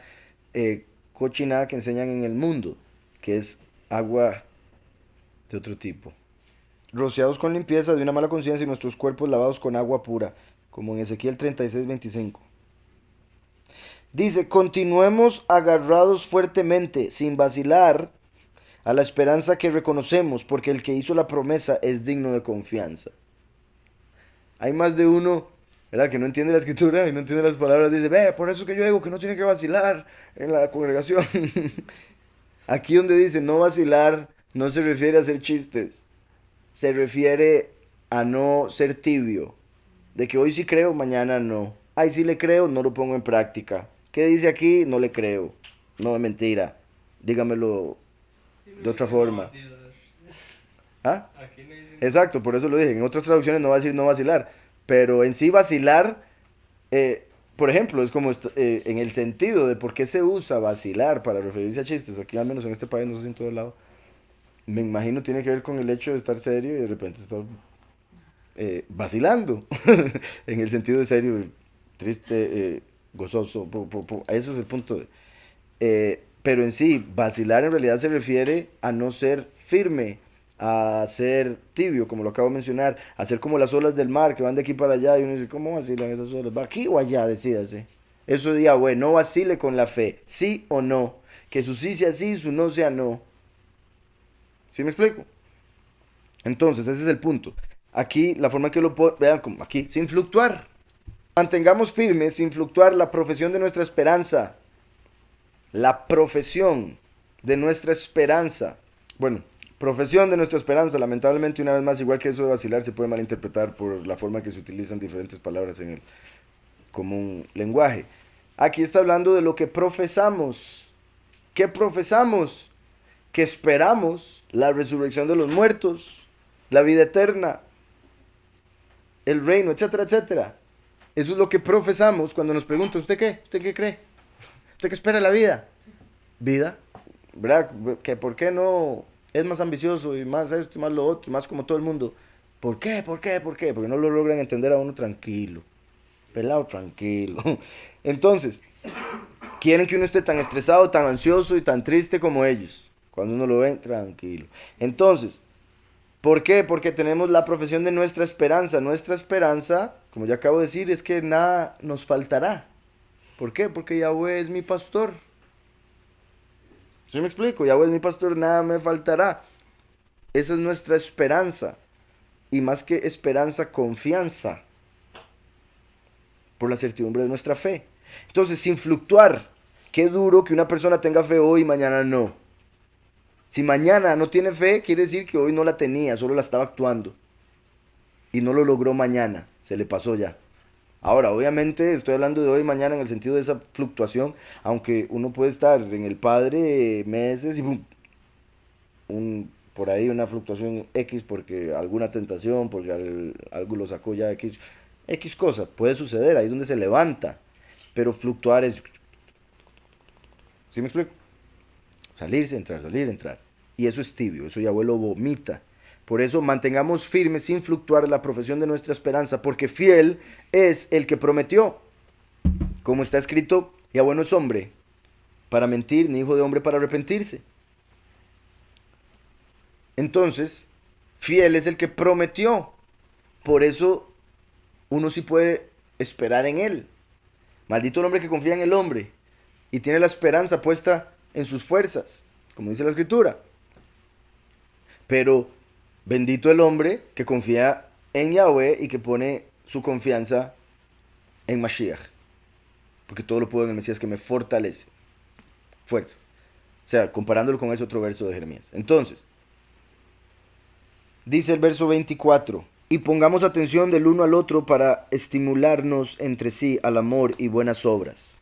cochinada que enseñan en el mundo, que es agua de otro tipo. Rociados con limpieza de una mala conciencia y nuestros cuerpos lavados con agua pura, como en Ezequiel 36:25. Dice, continuemos agarrados fuertemente, sin vacilar, a la esperanza que reconocemos, porque el que hizo la promesa es digno de confianza. Hay más de uno, ¿verdad?, que no entiende la escritura y no entiende las palabras. Dice, ve, por eso es que yo digo que no tiene que vacilar en la congregación. Aquí donde dice no vacilar, no se refiere a hacer chistes. Se refiere a no ser tibio. De que hoy sí creo, mañana no. Ay, sí le creo, no lo pongo en práctica. ¿Qué dice aquí? No le creo. No es mentira. Dígamelo de otra forma. ¿Ah? Exacto, por eso lo dije. En otras traducciones no va a decir no vacilar. Pero en sí vacilar, eh, por ejemplo, es como en el sentido de por qué se usa vacilar para referirse a chistes. Aquí al menos en este país, no sé si en todo lado. Me imagino tiene que ver con el hecho de estar serio y de repente estar vacilando. En el sentido de serio, triste, gozoso. Eso es el punto. Pero en sí, vacilar en realidad se refiere a no ser firme, a ser tibio, como lo acabo de mencionar, a ser como las olas del mar que van de aquí para allá y uno dice, ¿cómo vacilan esas olas? ¿Va aquí o allá? Decídase. Eso diga, bueno, no vacile con la fe, sí o no. Que su sí sea sí, su no sea no. ¿Sí me explico? Entonces, ese es el punto. Aquí, la forma que lo vean, como aquí, sin fluctuar. Mantengamos firme, sin fluctuar, la profesión de nuestra esperanza. La profesión de nuestra esperanza. Bueno, profesión de nuestra esperanza, lamentablemente, una vez más, igual que eso de vacilar, se puede malinterpretar por la forma que se utilizan diferentes palabras en el común lenguaje. Aquí está hablando de lo que profesamos. ¿Qué profesamos? Que esperamos la resurrección de los muertos, la vida eterna, el reino, etcétera, etcétera. Eso es lo que profesamos cuando nos pregunta, ¿usted qué? ¿Usted qué cree? ¿Usted qué espera de la vida? Vida, ¿verdad? Que por qué no es más ambicioso y más esto y más lo otro, más como todo el mundo. ¿Por qué? ¿Por qué? ¿Por qué? Porque no lo logran entender a uno tranquilo. Pelado tranquilo. Entonces, quieren que uno esté tan estresado, tan ansioso y tan triste como ellos. Cuando uno lo ve, tranquilo. Entonces, ¿por qué? Porque tenemos la profesión de nuestra esperanza. Nuestra esperanza, como ya acabo de decir, es que nada nos faltará. ¿Por qué? Porque Yahweh es mi pastor. ¿Sí me explico? Yahweh es mi pastor, nada me faltará. Esa es nuestra esperanza. Y más que esperanza, confianza. Por la certidumbre de nuestra fe. Entonces, sin fluctuar. Qué duro que una persona tenga fe hoy y mañana no. Si mañana no tiene fe, quiere decir que hoy no la tenía, solo la estaba actuando. Y no lo logró mañana, se le pasó ya. Ahora, obviamente, estoy hablando de hoy y mañana en el sentido de esa fluctuación, aunque uno puede estar en el Padre meses y ¡pum! Por ahí una fluctuación X porque alguna tentación, porque algo lo sacó ya X cosa, puede suceder, ahí es donde se levanta. Pero fluctuar es, ¿sí me explico? Salirse, entrar, salir, entrar. Y eso es tibio, eso Yahweh lo vomita. Por eso mantengamos firme sin fluctuar la profesión de nuestra esperanza, porque fiel es el que prometió. Como está escrito, Yahweh no es hombre para mentir, ni hijo de hombre para arrepentirse. Entonces, fiel es el que prometió. Por eso uno sí puede esperar en él. Maldito el hombre que confía en el hombre y tiene la esperanza puesta en sus fuerzas, como dice la escritura. Pero bendito el hombre que confía en Yahweh y que pone su confianza en Mashiach. Porque todo lo puedo en el Mesías que me fortalece. Fuerzas. O sea, comparándolo con ese otro verso de Jeremías. Entonces, dice el verso 24. Y pongamos atención del uno al otro para estimularnos entre sí al amor y buenas obras.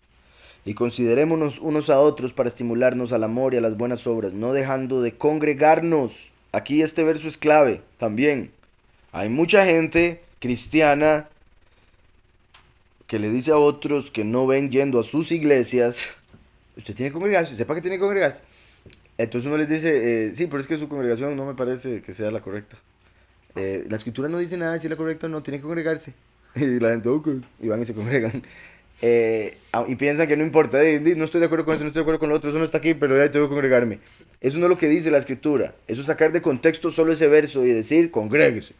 Y considerémonos unos a otros para estimularnos al amor y a las buenas obras, no dejando de congregarnos. Aquí este verso es clave también. Hay mucha gente cristiana que le dice a otros que no ven yendo a sus iglesias, usted tiene que congregarse, sepa que tiene que congregarse. Entonces uno les dice, sí, pero es que su congregación no me parece que sea la correcta. La escritura no dice nada de si es la correcta o no, tiene que congregarse. Y la gente, ok, y van y se congregan. Y piensan que no importa, no estoy de acuerdo con esto, no estoy de acuerdo con lo otro, eso no está aquí, pero ya tengo que congregarme. Eso no es lo que dice la escritura, eso es sacar de contexto solo ese verso y decir, congréguese.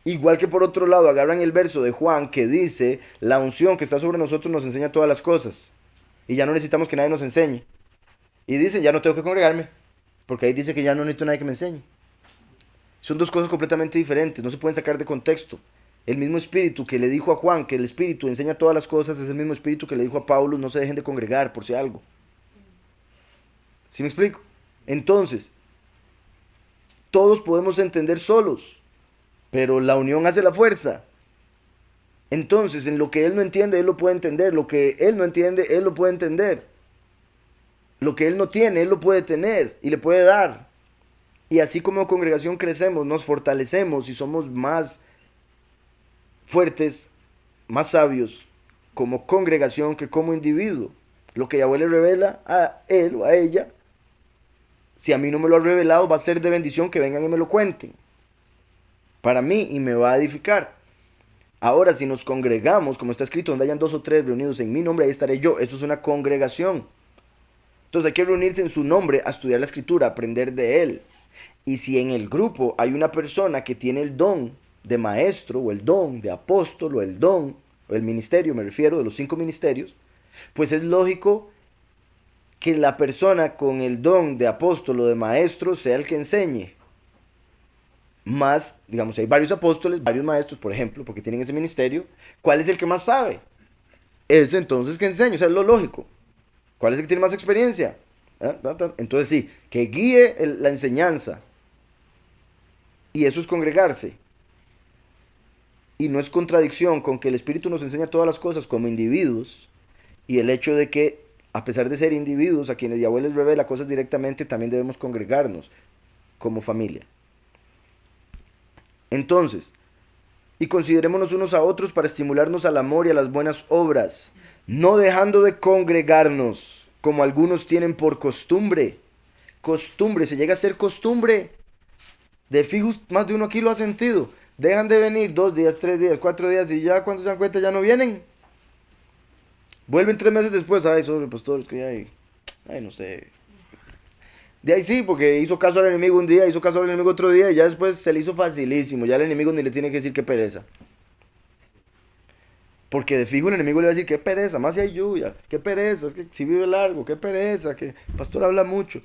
Igual que por otro lado agarran el verso de Juan que dice, la unción que está sobre nosotros nos enseña todas las cosas. Y ya no necesitamos que nadie nos enseñe. Y dicen, ya no tengo que congregarme, porque ahí dice que ya no necesito a nadie que me enseñe. Son dos cosas completamente diferentes, no se pueden sacar de contexto. El mismo espíritu que le dijo a Juan que el espíritu enseña todas las cosas es el mismo espíritu que le dijo a Pablo no se dejen de congregar por si algo. ¿Sí me explico? Entonces, todos podemos entender solos, pero la unión hace la fuerza. Entonces, en lo que él no entiende, él lo puede entender. Lo que él no entiende, él lo puede entender. Lo que él no tiene, él lo puede tener y le puede dar. Y así como congregación crecemos, nos fortalecemos y somos más fuertes, más sabios como congregación que como individuo. Lo que Yahweh le revela a él o a ella, si a mí no me lo ha revelado, va a ser de bendición que vengan y me lo cuenten. Para mí y me va a edificar. Ahora, si nos congregamos, como está escrito, donde hayan 2 o 3 reunidos en mi nombre, ahí estaré yo. Eso es una congregación. Entonces hay que reunirse en su nombre a estudiar la escritura, a aprender de él. Y si en el grupo hay una persona que tiene el don de maestro, o el don de apóstol, o el don, o el ministerio, me refiero, de los 5 ministerios, pues es lógico que la persona con el don de apóstol o de maestro sea el que enseñe. Más, digamos, hay varios apóstoles, varios maestros, por ejemplo, porque tienen ese ministerio. ¿Cuál es el que más sabe? Es entonces que enseña, o sea, es lo lógico. ¿Cuál es el que tiene más experiencia? Entonces sí, que guíe la enseñanza. Y eso es congregarse. Y no es contradicción con que el Espíritu nos enseña todas las cosas como individuos. Y el hecho de que, a pesar de ser individuos a quienes Yahweh les revela cosas directamente, también debemos congregarnos como familia. Entonces, y considerémonos unos a otros para estimularnos al amor y a las buenas obras, no dejando de congregarnos, como algunos tienen por costumbre. Costumbre, se llega a ser costumbre. De fijos, más de uno aquí lo ha sentido. Dejan de venir 2 días, 3 días, 4 días y ya cuando se dan cuenta ya no vienen. Vuelven 3 meses después, ay, sobre pastor, es que ya hay, ay, no sé. De ahí sí, porque hizo caso al enemigo un día, hizo caso al enemigo otro día y ya después se le hizo facilísimo. Ya el enemigo ni le tiene que decir qué pereza. Porque de fijo el enemigo le va a decir qué pereza, más si hay lluvia, qué pereza, es que si vive largo, qué pereza, que el pastor habla mucho,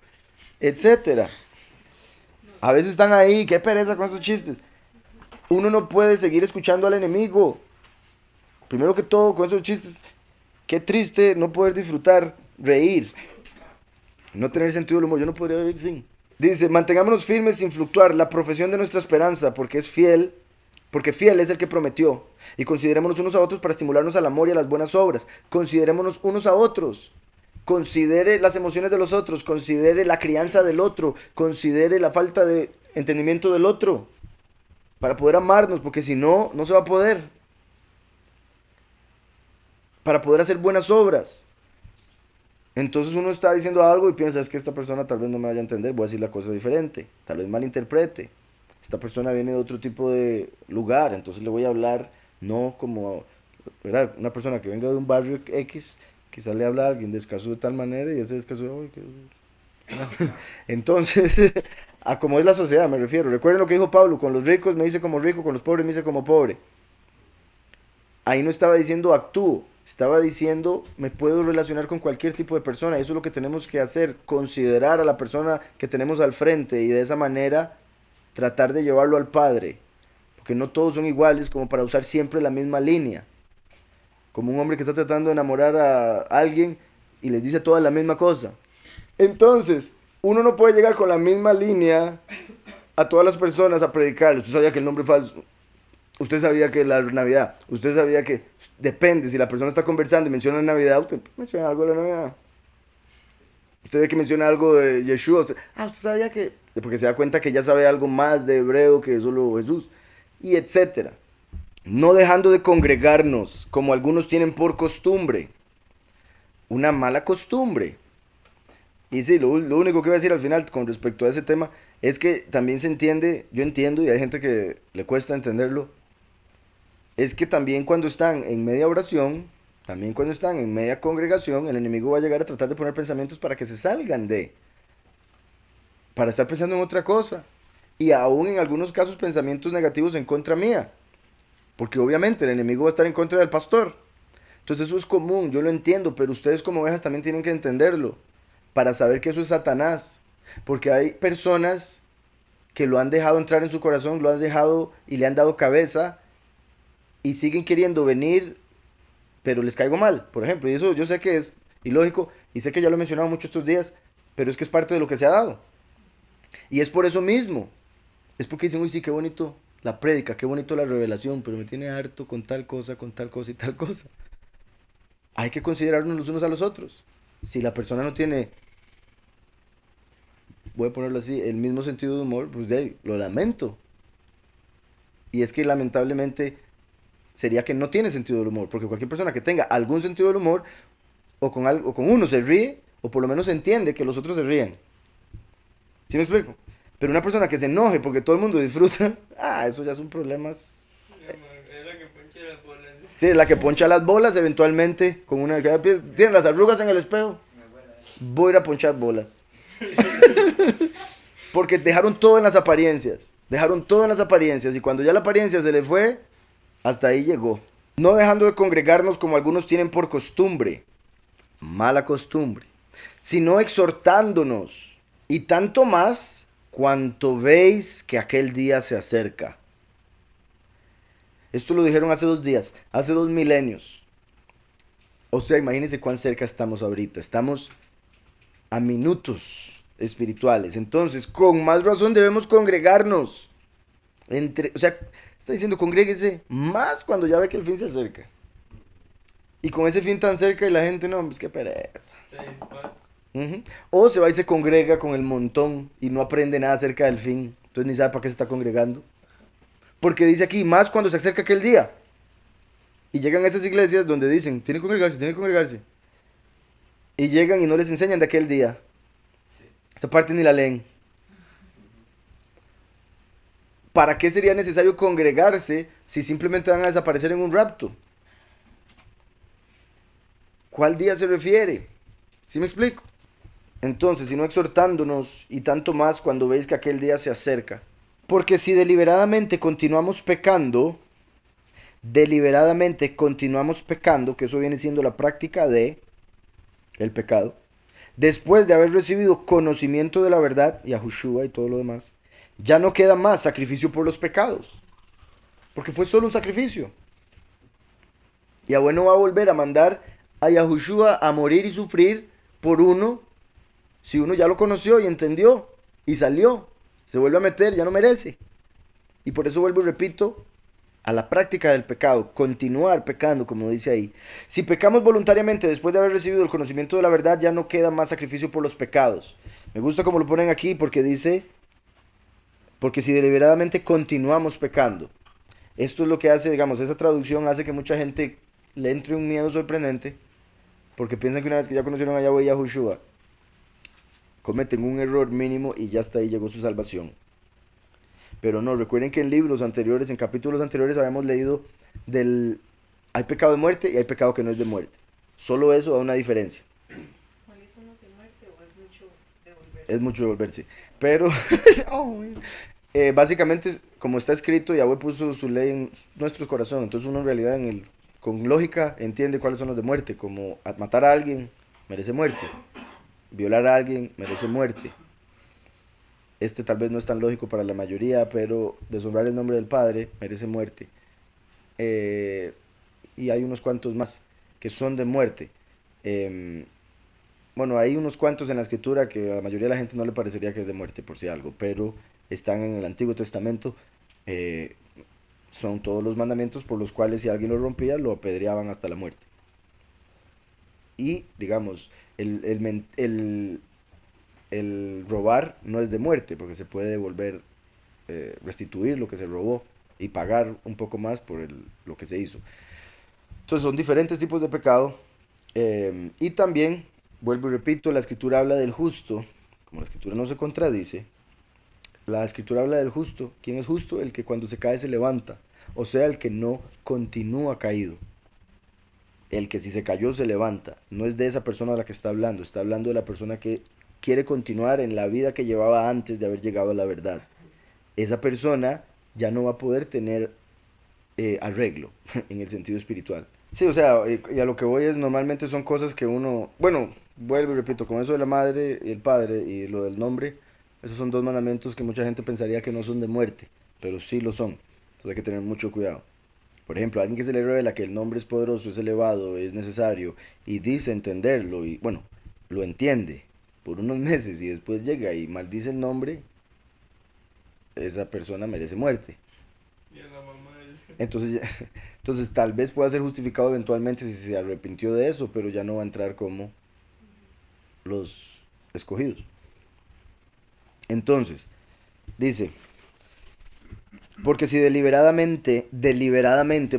etcétera. A veces están ahí, qué pereza con esos chistes. Uno no puede seguir escuchando al enemigo. Primero que todo, con esos chistes, qué triste no poder disfrutar, reír, no tener sentido del humor. Yo no podría vivir sin. Dice, mantengámonos firmes sin fluctuar la profesión de nuestra esperanza, porque fiel es el que prometió. Y considerémonos unos a otros para estimularnos al amor y a las buenas obras. Considerémonos unos a otros. Considere las emociones de los otros, considere la crianza del otro, considere la falta de entendimiento del otro, para poder amarnos, porque si no, no se va a poder. Para poder hacer buenas obras. Entonces uno está diciendo algo y piensa, es que esta persona tal vez no me vaya a entender, voy a decir la cosa diferente, tal vez malinterprete. Esta persona viene de otro tipo de lugar, entonces le voy a hablar no como, ¿verdad? Una persona que venga de un barrio X, quizás le habla a alguien descaso de tal manera y ese descaso, "Ay, no". Entonces, a como es la sociedad me refiero. Recuerden lo que dijo Pablo, con los ricos me dice como rico, con los pobres me dice como pobre. Ahí no estaba diciendo actúo, estaba diciendo me puedo relacionar con cualquier tipo de persona. Eso es lo que tenemos que hacer, considerar a la persona que tenemos al frente y de esa manera tratar de llevarlo al Padre. Porque no todos son iguales como para usar siempre la misma línea. Como un hombre que está tratando de enamorar a alguien y les dice toda la misma cosa. Entonces, uno no puede llegar con la misma línea a todas las personas a predicarles. Usted sabía que el nombre falso. Usted sabía que la Navidad. Usted sabía que depende. Si la persona está conversando y menciona Navidad, usted menciona algo de la Navidad. Usted ve que menciona algo de Yeshua. Usted sabía que. Porque se da cuenta que ya sabe algo más de hebreo que solo Jesús. Y etcétera. No dejando de congregarnos, como algunos tienen por costumbre. Una mala costumbre. Y sí, lo único que voy a decir al final con respecto a ese tema es que también se entiende, yo entiendo y hay gente que le cuesta entenderlo, es que también cuando están en media oración, también cuando están en media congregación, el enemigo va a llegar a tratar de poner pensamientos para que se salgan para estar pensando en otra cosa. Y aún en algunos casos pensamientos negativos en contra mía. Porque obviamente el enemigo va a estar en contra del pastor. Entonces eso es común, yo lo entiendo, pero ustedes como ovejas también tienen que entenderlo para saber que eso es Satanás. Porque hay personas que lo han dejado entrar en su corazón, lo han dejado y le han dado cabeza y siguen queriendo venir, pero les caigo mal, por ejemplo. Y eso yo sé que es ilógico y sé que ya lo he mencionado mucho estos días, pero es que es parte de lo que se ha dado. Y es por eso mismo. Es porque dicen, uy, sí, qué bonito la prédica, qué bonito la revelación, pero me tiene harto con tal cosa y tal cosa. Hay que considerarnos los unos a los otros. Si la persona no tiene, voy a ponerlo así, el mismo sentido de humor, pues de ahí, lo lamento. Y es que lamentablemente sería que no tiene sentido del humor, porque cualquier persona que tenga algún sentido del humor, o con uno se ríe, o por lo menos entiende que los otros se ríen. ¿Sí me explico? Pero una persona que se enoje porque todo el mundo disfruta, eso ya son problemas. Es la que poncha las bolas. Sí, es la que poncha las bolas eventualmente, con una que tiene las arrugas en el espejo. Voy a ir a ponchar bolas. Porque dejaron todo en las apariencias. Dejaron todo en las apariencias. Y cuando ya la apariencia se le fue, hasta ahí llegó. No dejando de congregarnos como algunos tienen por costumbre. Mala costumbre. Sino exhortándonos. Y tanto más cuanto veis que aquel día se acerca. Esto lo dijeron hace 2 días. Hace 2 milenios. O sea, imagínense cuán cerca estamos ahorita. Estamos a minutos espirituales. Entonces, con más razón debemos congregarnos. O sea, está diciendo, congréguese más cuando ya ve que el fin se acerca. Y con ese fin tan cerca y la gente, no, pues qué pereza. O se va y se congrega con el montón y no aprende nada acerca del fin. Entonces ni sabe para qué se está congregando. Porque dice aquí, más cuando se acerca aquel día. Y llegan a esas iglesias donde dicen, tienen que congregarse, tienen que congregarse. Y llegan y no les enseñan de aquel día. Esa parte ni la leen. ¿Para qué sería necesario congregarse si simplemente van a desaparecer en un rapto? ¿Cuál día se refiere? ¿Sí me explico? Entonces, sino exhortándonos y tanto más cuando veis que aquel día se acerca. Porque si deliberadamente continuamos pecando, que eso viene siendo la práctica de el pecado, después de haber recibido conocimiento de la verdad, y Yahushua y todo lo demás, ya no queda más sacrificio por los pecados, porque fue solo un sacrificio. Yahweh no va a volver a mandar a Yahushua a morir y sufrir por uno, si uno ya lo conoció y entendió y salió, se vuelve a meter, ya no merece. Y por eso vuelvo y repito, a la práctica del pecado, continuar pecando, como dice ahí. Si pecamos voluntariamente después de haber recibido el conocimiento de la verdad, ya no queda más sacrificio por los pecados. Me gusta como lo ponen aquí porque dice, porque si deliberadamente continuamos pecando. Esto es lo que hace, digamos, esa traducción hace que mucha gente le entre un miedo sorprendente, porque piensan que una vez que ya conocieron a Yahweh y a Yahushua, cometen un error mínimo y ya hasta ahí llegó su salvación. Pero no, recuerden que en libros anteriores, en capítulos anteriores, habíamos leído del... Hay pecado de muerte y hay pecado que no es de muerte. Solo eso da una diferencia. ¿Cuál es uno de muerte o es mucho devolverse? Es mucho devolverse. Pero, básicamente, como está escrito, Yahweh puso su ley en nuestros corazones. Entonces uno en realidad, con lógica, entiende cuáles son los de muerte. Como matar a alguien, merece muerte. Violar a alguien, merece muerte. Este tal vez no es tan lógico para la mayoría, pero deshonrar el nombre del Padre merece muerte. Eh, y hay unos cuantos más que son de muerte. Eh, bueno, hay unos cuantos en la escritura que a la mayoría de la gente no le parecería que es de muerte, por si algo, pero están en el Antiguo Testamento. eh, Son todos los mandamientos por los cuales si alguien lo rompía, lo apedreaban hasta la muerte. Y, digamos, el robar no es de muerte, porque se puede devolver, restituir lo que se robó y pagar un poco más por lo que se hizo. Entonces son diferentes tipos de pecado. Y también, vuelvo y repito, la escritura habla del justo. Como la escritura no se contradice, la escritura habla del justo. ¿Quién es justo? El que cuando se cae se levanta. O sea, el que no continúa caído. El que si se cayó se levanta. No es de esa persona a la que está hablando. Está hablando de la persona que quiere continuar en la vida que llevaba antes de haber llegado a la verdad. Esa persona ya no va a poder tener arreglo en el sentido espiritual. Sí, o sea, y a lo que voy es, normalmente son cosas que uno, bueno, vuelvo y repito, con eso de la madre y el padre y lo del nombre, esos son dos mandamientos que mucha gente pensaría que no son de muerte, pero sí lo son. Entonces hay que tener mucho cuidado. Por ejemplo, a alguien que se le revela que el nombre es poderoso, es elevado, es necesario, y dice entenderlo, y bueno, lo entiende por unos meses y después llega y maldice el nombre, esa persona merece muerte. Y a la mamá dice, Entonces, entonces tal vez pueda ser justificado eventualmente si se arrepintió de eso, pero ya no va a entrar como los escogidos. Entonces, dice, porque si deliberadamente,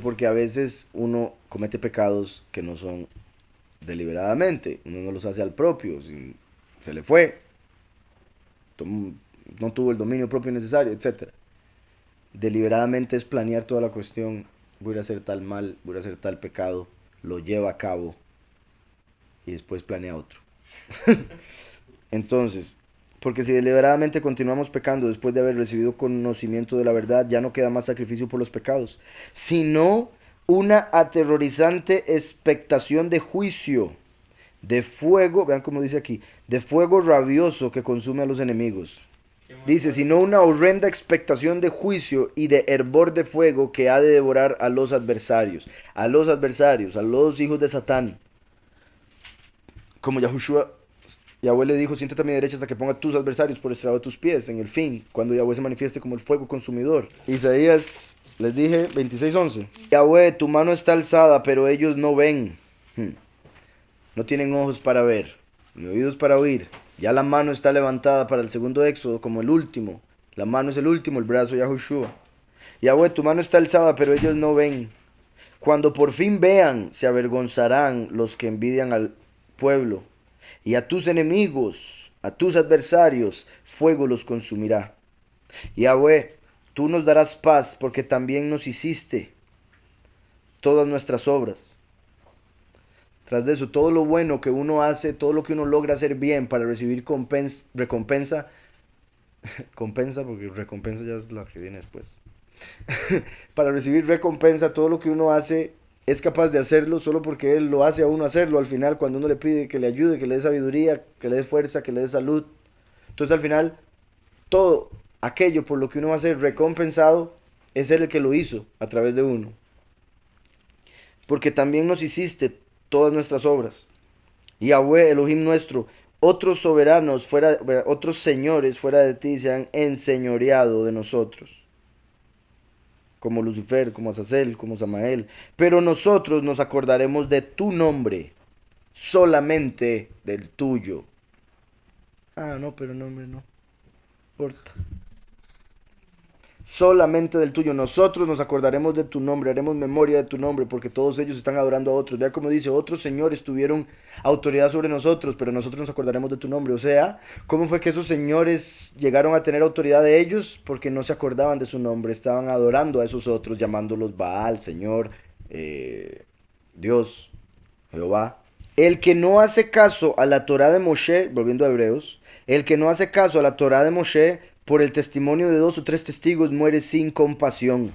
porque a veces uno comete pecados que no son deliberadamente, uno no los hace al propio, se le fue, no tuvo el dominio propio necesario, etcétera. Deliberadamente es planear toda la cuestión, voy a hacer tal mal, voy a hacer tal pecado, lo lleva a cabo y después planea otro. Entonces, porque si deliberadamente continuamos pecando después de haber recibido conocimiento de la verdad, ya no queda más sacrificio por los pecados, sino una aterrorizante expectación de juicio, de fuego, vean cómo dice aquí, de fuego rabioso que consume a los enemigos. ¿qué más Dice, pasa? sino una horrenda expectación de juicio y de hervor de fuego que ha de devorar a los adversarios, a los hijos de Satán. Como Yahushua, Yahweh le dijo, siéntate a mi derecha hasta que ponga tus adversarios por estrado de tus pies, en el fin, cuando Yahweh se manifieste como el fuego consumidor. Isaías, les dije, 26:11. Yahweh, tu mano está alzada, pero ellos no ven. No tienen ojos para ver, ni oídos para oír. Ya la mano está levantada para el segundo éxodo, como el último. La mano es el último, el brazo Yahushua. Yahweh, tu mano está alzada, pero ellos no ven. Cuando por fin vean, se avergonzarán los que envidian al pueblo. Y a tus enemigos, a tus adversarios, fuego los consumirá. Yahweh, tú nos darás paz porque también nos hiciste todas nuestras obras. Tras de eso, todo lo bueno que uno hace, todo lo que uno logra hacer bien para recibir recompensa, compensa, porque recompensa ya es la que viene después. Para recibir recompensa, todo lo que uno hace es capaz de hacerlo solo porque Él lo hace a uno hacerlo. Al final, cuando uno le pide que le ayude, que le dé sabiduría, que le dé fuerza, que le dé salud. Entonces, al final, todo aquello por lo que uno va a ser recompensado es Él el que lo hizo a través de uno. Porque también nos hiciste todas nuestras obras. Yahweh, Elohim nuestro, otros soberanos fuera, otros señores fuera de ti se han enseñoreado de nosotros, como Lucifer, como Azazel, como Samael. Pero nosotros nos acordaremos de tu nombre, solamente del tuyo. Ah, no, pero nombre no importa. Solamente del tuyo. Nosotros nos acordaremos de tu nombre, haremos memoria de tu nombre, porque todos ellos están adorando a otros. Vea como dice, otros señores tuvieron autoridad sobre nosotros, pero nosotros nos acordaremos de tu nombre. O sea, ¿cómo fue que esos señores llegaron a tener autoridad de ellos? Porque no se acordaban de su nombre, estaban adorando a esos otros, llamándolos Baal, Señor, Dios, Jehová. El que no hace caso a la Torá de Moshe, volviendo a Hebreos, el que no hace caso a la Torá de Moshe, por el testimonio de 2 o 3 testigos muere sin compasión.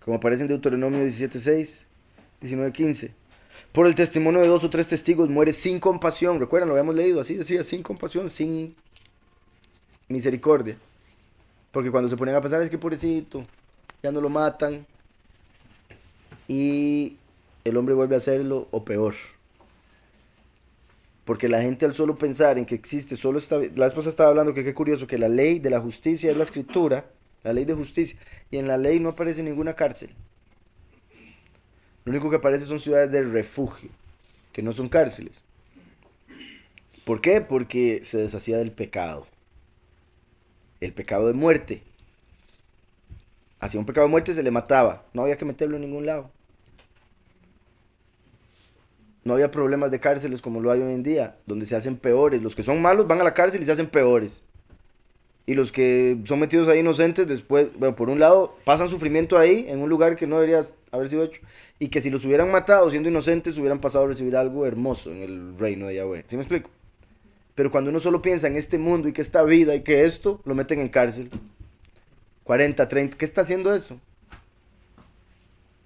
Como aparece en Deuteronomio 17:6, 19:15. Por el testimonio de 2 o 3 testigos muere sin compasión. Recuerdan, lo habíamos leído, así decía, sin compasión, sin misericordia. Porque cuando se ponen a pensar, es que pobrecito, ya no lo matan. Y el hombre vuelve a hacerlo o peor. Porque la gente al solo pensar en que existe, solo está... La vez pasada estaba hablando que qué curioso, que la ley de la justicia es la escritura, la ley de justicia, y en la ley no aparece ninguna cárcel. Lo único que aparece son ciudades de refugio, que no son cárceles. ¿Por qué? Porque se deshacía del pecado. El pecado de muerte. Hacía un pecado de muerte, se le mataba. No había que meterlo en ningún lado. No había problemas de cárceles como lo hay hoy en día, donde se hacen peores. Los que son malos van a la cárcel y se hacen peores. Y los que son metidos ahí inocentes, después, bueno, por un lado, pasan sufrimiento ahí, en un lugar que no debería haber sido hecho. Y que si los hubieran matado siendo inocentes, hubieran pasado a recibir algo hermoso en el reino de Yahweh. ¿Sí me explico? Pero cuando uno solo piensa en este mundo y que esta vida y que esto, lo meten en cárcel. 40, 30, ¿qué está haciendo eso?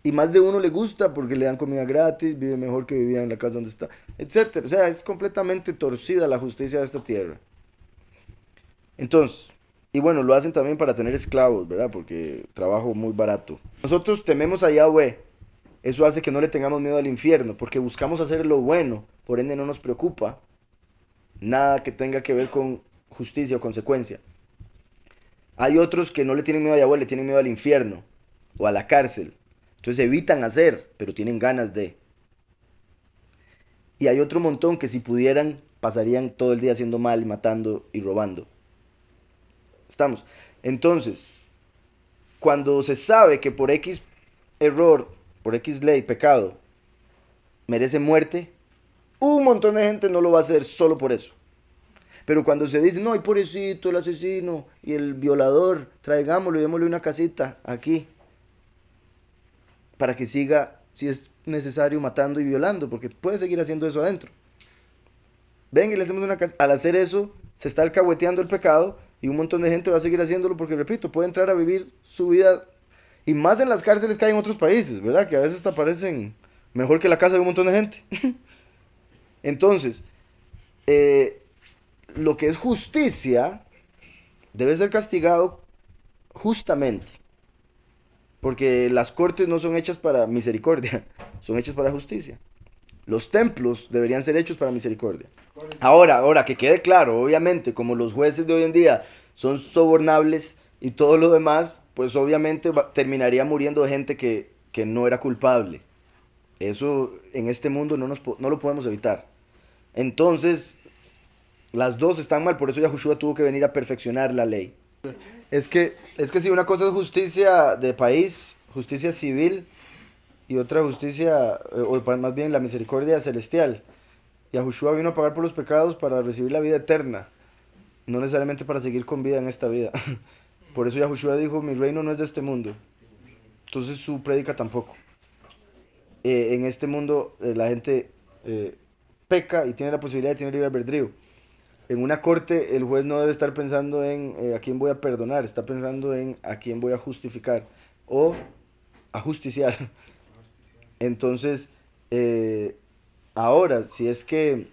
Y más de uno le gusta porque le dan comida gratis, vive mejor que vivía en la casa donde está, etcétera. O sea, es completamente torcida la justicia de esta tierra. Entonces, y bueno, lo hacen también para tener esclavos, ¿verdad? Porque trabajo muy barato. Nosotros tememos a Yahweh. Eso hace que no le tengamos miedo al infierno, porque buscamos hacer lo bueno, por ende no nos preocupa nada que tenga que ver con justicia o consecuencia. Hay otros que no le tienen miedo a Yahweh, le tienen miedo al infierno o a la cárcel. Entonces evitan hacer, pero tienen ganas de. Y hay otro montón que si pudieran, pasarían todo el día haciendo mal, matando y robando. ¿Estamos? Entonces, cuando se sabe que por X error, por X ley, pecado, merece muerte, un montón de gente no lo va a hacer solo por eso. Pero cuando se dice, no, hay pobrecito, el asesino y el violador, traigámoslo y démosle una casita aquí, para que siga, si es necesario, matando y violando, porque puede seguir haciendo eso adentro. Ven y le hacemos una casa. Al hacer eso, se está alcahueteando el pecado y un montón de gente va a seguir haciéndolo porque, repito, puede entrar a vivir su vida, y más en las cárceles que hay en otros países, ¿verdad? Que a veces te parecen mejor que la casa de un montón de gente. Entonces, lo que es justicia debe ser castigado justamente. Porque las cortes no son hechas para misericordia, son hechas para justicia. Los templos deberían ser hechos para misericordia. Ahora, que quede claro, obviamente, como los jueces de hoy en día son sobornables y todo lo demás, pues obviamente terminaría muriendo gente que no era culpable. Eso en este mundo no lo podemos evitar. Entonces, las dos están mal, por eso Yahushua tuvo que venir a perfeccionar la ley. Es que si una cosa es justicia de país, justicia civil, y otra justicia, o más bien la misericordia celestial. Yahushua vino a pagar por los pecados para recibir la vida eterna, no necesariamente para seguir con vida en esta vida. Por eso Yahushua dijo, mi reino no es de este mundo. Entonces su prédica tampoco. en este mundo la gente peca y tiene la posibilidad de tener libre albedrío. En una corte el juez no debe estar pensando en a quién voy a perdonar, está pensando en a quién voy a justificar o a justiciar. Entonces, ahora, si es que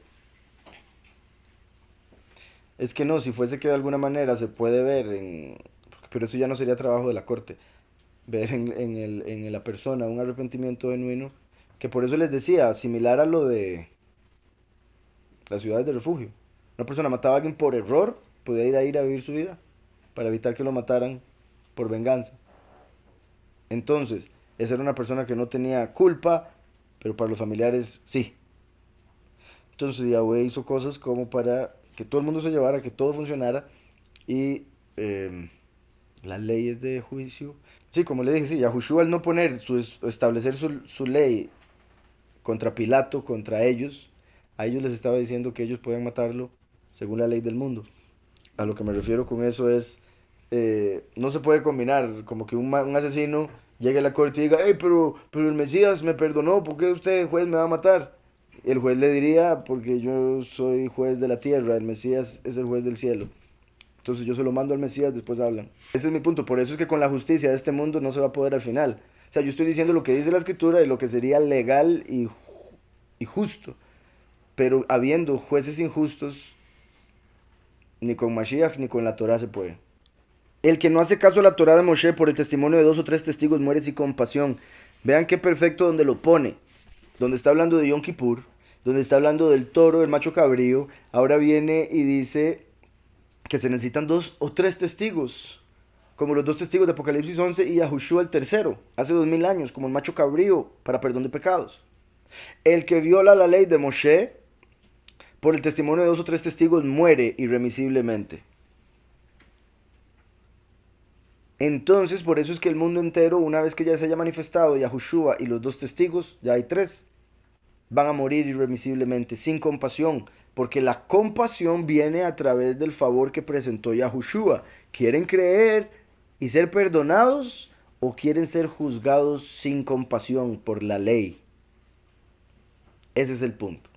no, si fuese que de alguna manera se puede ver pero eso ya no sería trabajo de la corte, ver en la persona un arrepentimiento genuino, que por eso les decía, similar a lo de las ciudades de refugio. Una persona mataba a alguien por error, podía ir a vivir su vida para evitar que lo mataran por venganza. Entonces, esa era una persona que no tenía culpa, pero para los familiares sí. Entonces Yahweh hizo cosas como para que todo el mundo se llevara, que todo funcionara y las leyes de juicio. Sí, como le dije, sí, Yahushua al no establecer su ley contra Pilato, contra ellos, a ellos les estaba diciendo que ellos podían matarlo según la ley del mundo. A lo que me refiero con eso es, no se puede combinar como que un asesino llegue a la corte y diga, hey, pero el Mesías me perdonó, ¿por qué usted, juez, me va a matar? El juez le diría, porque yo soy juez de la tierra, el Mesías es el juez del cielo. Entonces yo se lo mando al Mesías, después hablan. Ese es mi punto, por eso es que con la justicia de este mundo no se va a poder al final. O sea, yo estoy diciendo lo que dice la escritura y lo que sería legal y justo. Pero habiendo jueces injustos, ni con Mashiach ni con la Torah se puede. El que no hace caso a la Torah de Moshe por el testimonio de 2 o 3 testigos muere sin compasión. Vean qué perfecto donde lo pone. Donde está hablando de Yom Kippur, donde está hablando del toro, del macho cabrío. Ahora viene y dice que se necesitan 2 o 3 testigos. Como los 2 testigos de Apocalipsis 11 y Yahushua el tercero, hace 2000 años, como el macho cabrío para perdón de pecados. El que viola la ley de Moshe por el testimonio de 2 o 3 testigos muere irremisiblemente. Entonces, por eso es que el mundo entero, una vez que ya se haya manifestado Yahushua y los 2 testigos, ya hay 3, van a morir irremisiblemente, sin compasión, porque la compasión viene a través del favor que presentó Yahushua. ¿Quieren creer y ser perdonados o quieren ser juzgados sin compasión por la ley? Ese es el punto.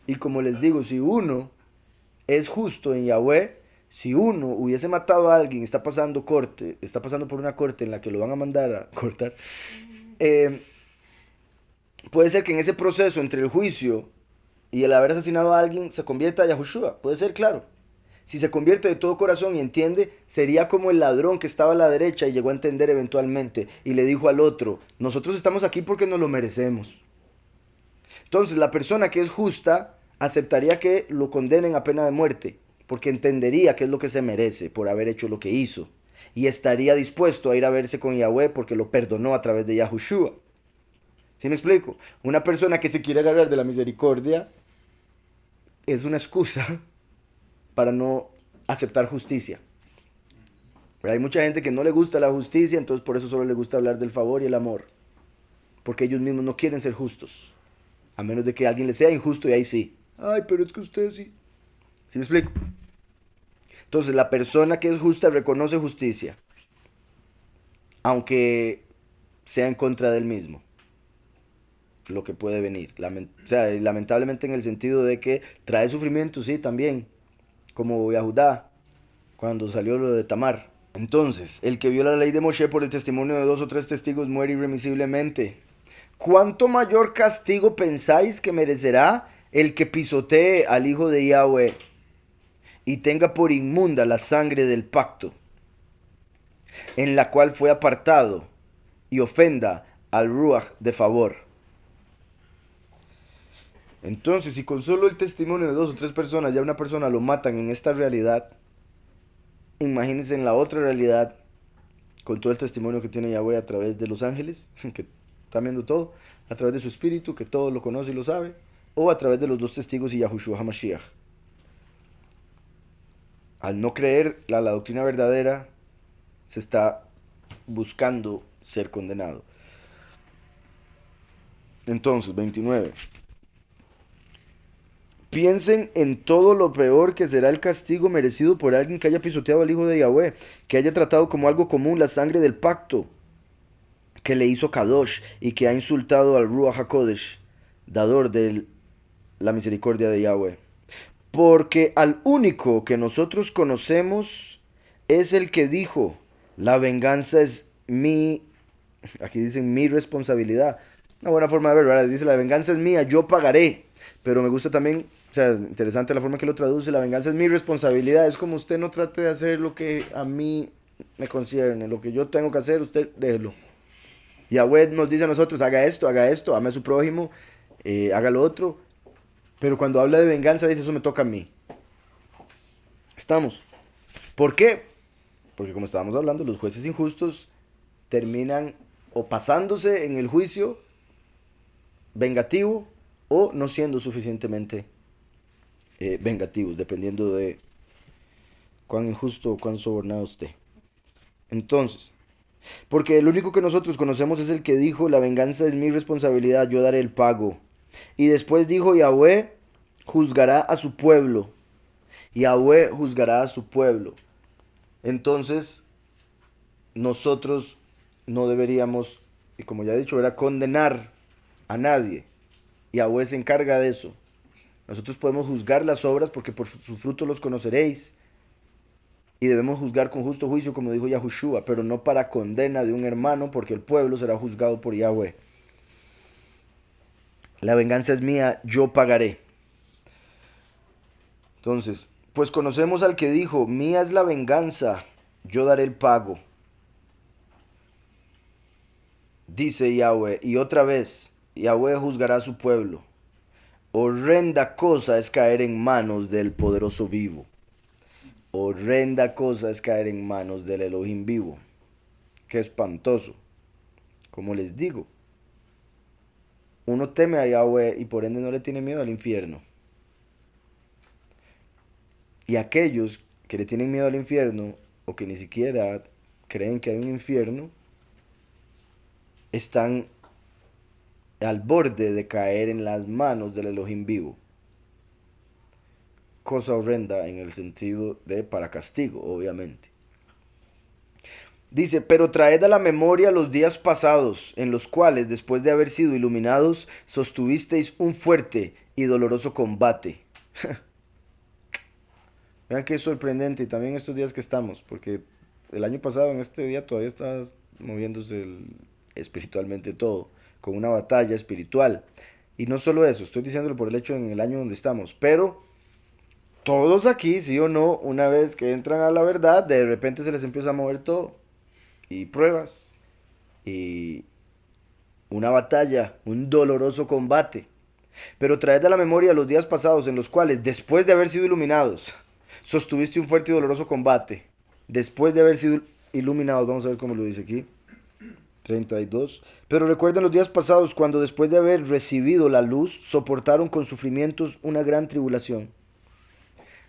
Y como les digo, si uno es justo en Yahweh, si uno hubiese matado a alguien, está pasando por una corte en la que lo van a mandar a cortar, puede ser que en ese proceso entre el juicio y el haber asesinado a alguien se convierta a Yahushua. Puede ser, claro. Si se convierte de todo corazón y entiende, sería como el ladrón que estaba a la derecha y llegó a entender eventualmente y le dijo al otro, nosotros estamos aquí porque nos lo merecemos. Entonces la persona que es justa aceptaría que lo condenen a pena de muerte, porque entendería qué es lo que se merece por haber hecho lo que hizo, y estaría dispuesto a ir a verse con Yahweh porque lo perdonó a través de Yahushua. ¿Sí me explico? Una persona que se quiere agarrar de la misericordia es una excusa para no aceptar justicia. Pero hay mucha gente que no le gusta la justicia, entonces por eso solo le gusta hablar del favor y el amor, porque ellos mismos no quieren ser justos, a menos de que alguien les sea injusto y ahí sí. Ay, pero es que usted sí. ¿Sí me explico? Entonces la persona que es justa reconoce justicia, aunque sea en contra del mismo, lo que puede venir. O sea, lamentablemente en el sentido de que trae sufrimiento, sí, también, como Yahudá, cuando salió lo de Tamar. Entonces, el que viola la ley de Moshe por el testimonio de 2 o 3 testigos muere irremisiblemente. ¿Cuánto mayor castigo pensáis que merecerá el que pisotee al hijo de Yahweh y tenga por inmunda la sangre del pacto, en la cual fue apartado, y ofenda al Ruach de favor? Entonces, si con solo el testimonio de 2 o 3 personas ya una persona lo matan en esta realidad, imagínense en la otra realidad, con todo el testimonio que tiene Yahweh a través de los ángeles, que están viendo todo, a través de su espíritu, que todo lo conoce y lo sabe, o a través de los 2 testigos y Yahushua HaMashiach. Al no creer la doctrina verdadera, se está buscando ser condenado. Entonces, 29. Piensen en todo lo peor que será el castigo merecido por alguien que haya pisoteado al hijo de Yahweh, que haya tratado como algo común la sangre del pacto, que le hizo Kadosh y que ha insultado al Ruach HaKodesh, dador de la misericordia de Yahweh. Porque al único que nosotros conocemos es el que dijo, la venganza es aquí dicen mi responsabilidad. Una buena forma de ver, ¿verdad? Dice, la venganza es mía, yo pagaré. Pero me gusta también, o sea, interesante la forma que lo traduce, la venganza es mi responsabilidad. Es como usted no trate de hacer lo que a mí me concierne, lo que yo tengo que hacer, usted déjelo. Yahweh nos dice a nosotros, haga esto, ame a su prójimo, haga lo otro. Pero cuando habla de venganza dice, eso me toca a mí. Estamos. ¿Por qué? Porque como estábamos hablando, los jueces injustos terminan o pasándose en el juicio vengativo o no siendo suficientemente vengativos, dependiendo de cuán injusto o cuán sobornado esté. Entonces, porque el único que nosotros conocemos es el que dijo, la venganza es mi responsabilidad, yo daré el pago. Y después dijo, Yahweh juzgará a su pueblo. Yahweh juzgará a su pueblo. Entonces, nosotros no deberíamos, y como ya he dicho, era condenar a nadie. Yahweh se encarga de eso. Nosotros podemos juzgar las obras porque por sus frutos los conoceréis. Y debemos juzgar con justo juicio, como dijo Yahushua, pero no para condena de un hermano, porque el pueblo será juzgado por Yahweh. La venganza es mía, yo pagaré. Entonces, pues conocemos al que dijo, mía es la venganza, yo daré el pago. Dice Yahweh, y otra vez, Yahweh juzgará a su pueblo. Horrenda cosa es caer en manos del poderoso vivo. Horrenda cosa es caer en manos del Elohim vivo. Qué espantoso. Como les digo, uno teme a Yahweh y por ende no le tiene miedo al infierno. Y aquellos que le tienen miedo al infierno o que ni siquiera creen que hay un infierno, están al borde de caer en las manos del Elohim vivo. Cosa horrenda en el sentido de para castigo, obviamente. Dice, pero traed a la memoria los días pasados, en los cuales, después de haber sido iluminados, sostuvisteis un fuerte y doloroso combate. Vean qué sorprendente, y también estos días que estamos, porque el año pasado, en este día, todavía está moviéndose espiritualmente todo, con una batalla espiritual. Y no solo eso, estoy diciéndolo por el hecho en el año donde estamos, pero todos aquí, sí o no, una vez que entran a la verdad, de repente se les empieza a mover todo. Y pruebas, y una batalla, un doloroso combate. Pero traed a la memoria los días pasados en los cuales, después de haber sido iluminados, sostuviste un fuerte y doloroso combate. Después de haber sido iluminados, vamos a ver cómo lo dice aquí. 32. Pero recuerden los días pasados cuando después de haber recibido la luz, soportaron con sufrimientos una gran tribulación.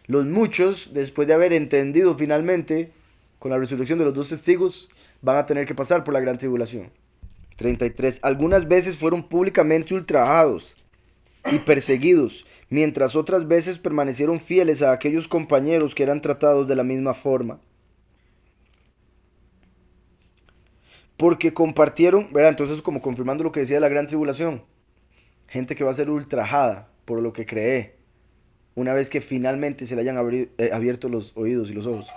Los muchos, después de haber entendido finalmente, con la resurrección de los dos testigos, van a tener que pasar por la gran tribulación. 33. Algunas veces fueron públicamente ultrajados y perseguidos, mientras otras veces permanecieron fieles a aquellos compañeros que eran tratados de la misma forma. Porque compartieron, ¿verdad? Entonces como confirmando lo que decía de la gran tribulación. Gente que va a ser ultrajada por lo que cree, una vez que finalmente se le hayan abierto los oídos y los ojos.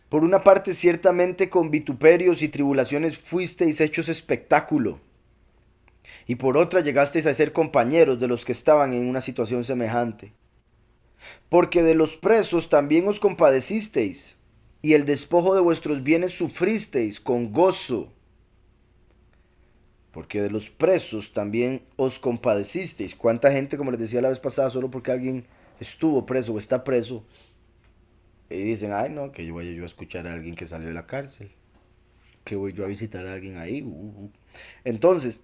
Por una parte, ciertamente con vituperios y tribulaciones fuisteis hechos espectáculo. Y por otra llegasteis a ser compañeros de los que estaban en una situación semejante. Porque de los presos también os compadecisteis, y el despojo de vuestros bienes sufristeis con gozo. Porque de los presos también os compadecisteis. ¿Cuánta gente, como les decía la vez pasada, solo porque alguien estuvo preso o está preso, y dicen, ay no, que yo vaya yo a escuchar a alguien que salió de la cárcel, que voy yo a visitar a alguien ahí? Entonces,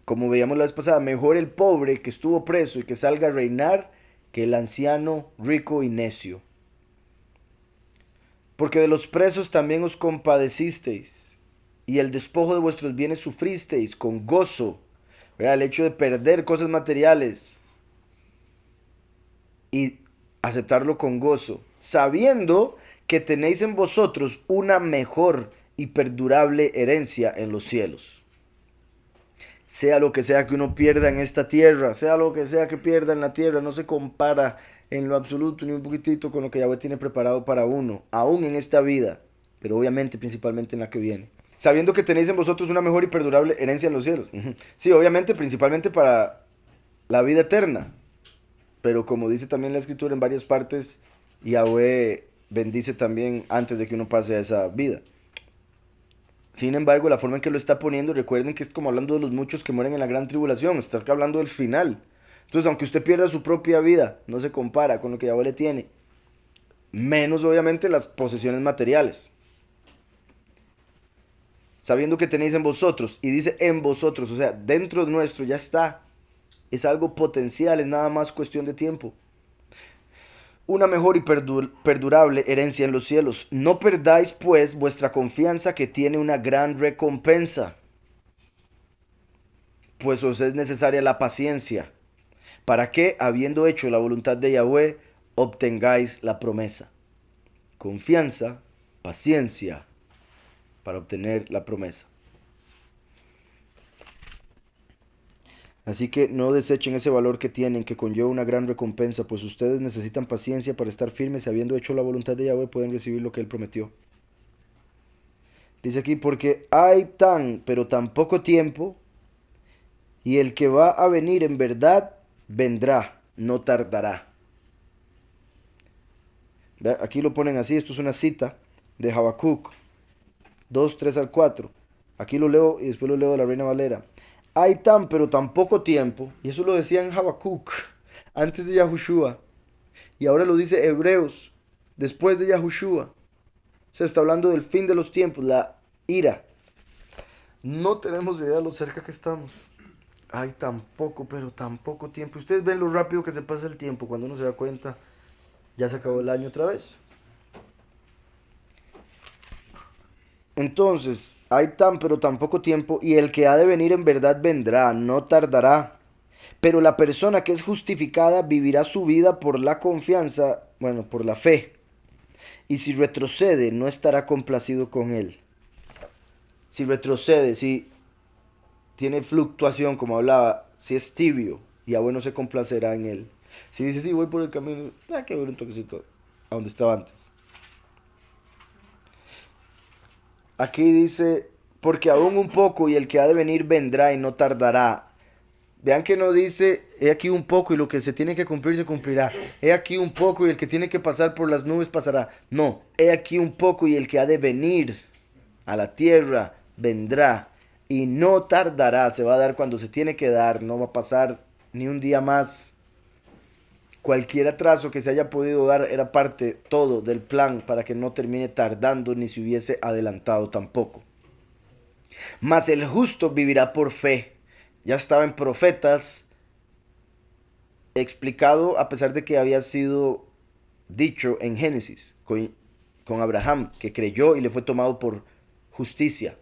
como veíamos la vez pasada, mejor el pobre que estuvo preso y que salga a reinar que el anciano rico y necio. Porque de los presos también os compadecisteis, y el despojo de vuestros bienes sufristeis con gozo, ¿verdad? El hecho de perder cosas materiales y aceptarlo con gozo, sabiendo que tenéis en vosotros una mejor y perdurable herencia en los cielos. Sea lo que sea que uno pierda en esta tierra, sea lo que sea que pierda en la tierra, no se compara en lo absoluto ni un poquitito con lo que Yahweh tiene preparado para uno, aún en esta vida, pero obviamente principalmente en la que viene. Sabiendo que tenéis en vosotros una mejor y perdurable herencia en los cielos. Sí, obviamente principalmente para la vida eterna, pero como dice también la escritura en varias partes, Yahweh bendice también antes de que uno pase a esa vida. Sin embargo, la forma en que lo está poniendo, recuerden que es como hablando de los muchos que mueren en la gran tribulación, está hablando del final. Entonces, aunque usted pierda su propia vida, no se compara con lo que Yahweh le tiene. Menos, obviamente, las posesiones materiales. Sabiendo que tenéis en vosotros, y dice en vosotros, o sea, dentro de nuestro ya está. Es algo potencial, es nada más cuestión de tiempo. Una mejor y perdurable herencia en los cielos. No perdáis, pues, vuestra confianza, que tiene una gran recompensa, pues os es necesaria la paciencia, para que, habiendo hecho la voluntad de Yahweh, obtengáis la promesa. Confianza, paciencia, para obtener la promesa. Así que no desechen ese valor que tienen, que conlleva una gran recompensa, pues ustedes necesitan paciencia para estar firmes, y habiendo hecho la voluntad de Yahweh pueden recibir lo que Él prometió. Dice aquí, porque hay pero tan poco tiempo, y el que va a venir en verdad vendrá, no tardará. Aquí lo ponen así, esto es una cita de Habacuc 2, 3 al 4. Aquí lo leo y después lo leo de la Reina Valera. Hay pero tan poco tiempo, y eso lo decía en Habacuc, antes de Yahushua, y ahora lo dice Hebreos, después de Yahushua. Se está hablando del fin de los tiempos, la ira. No tenemos idea de lo cerca que estamos. Hay tan poco, pero tan poco tiempo. Ustedes ven lo rápido que se pasa el tiempo. Cuando uno se da cuenta, ya se acabó el año otra vez. Entonces, hay pero tan poco tiempo, y el que ha de venir en verdad vendrá, no tardará. Pero la persona que es justificada vivirá su vida por la confianza, bueno, por la fe. Y si retrocede, no estará complacido con él. Si retrocede, si tiene fluctuación, como hablaba, si es tibio, Yahweh no se complacerá en él. Si dice, sí, voy por el camino, que voy un toquecito a donde estaba antes. Aquí dice, porque aún un poco, y el que ha de venir vendrá y no tardará. Vean que no dice, he aquí un poco y lo que se tiene que cumplir se cumplirá. He aquí un poco y el que tiene que pasar por las nubes pasará. No, he aquí un poco y el que ha de venir a la tierra vendrá y no tardará. Se va a dar cuando se tiene que dar, no va a pasar ni un día más. Cualquier atraso que se haya podido dar era parte todo del plan para que no termine tardando ni se hubiese adelantado tampoco. Mas el justo vivirá por fe. Ya estaba en Profetas explicado, a pesar de que había sido dicho en Génesis con Abraham, que creyó y le fue tomado por justicia.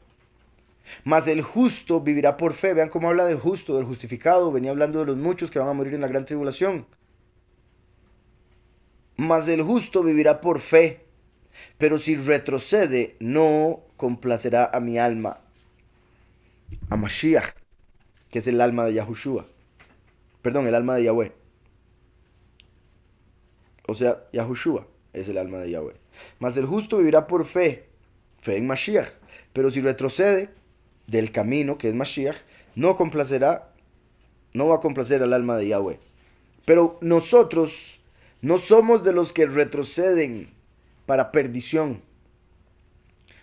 Mas el justo vivirá por fe. Vean cómo habla del justo, del justificado. Venía hablando de los muchos que van a morir en la gran tribulación. Mas el justo vivirá por fe. Pero si retrocede, no complacerá a mi alma. A Mashiach, que es el alma de Yahushua. Perdón, el alma de Yahweh. O sea, Yahushua es el alma de Yahweh. Mas el justo vivirá por fe. Fe en Mashiach. Pero si retrocede del camino, que es Mashiach, no va a complacer al alma de Yahweh. Pero nosotros no somos de los que retroceden para perdición,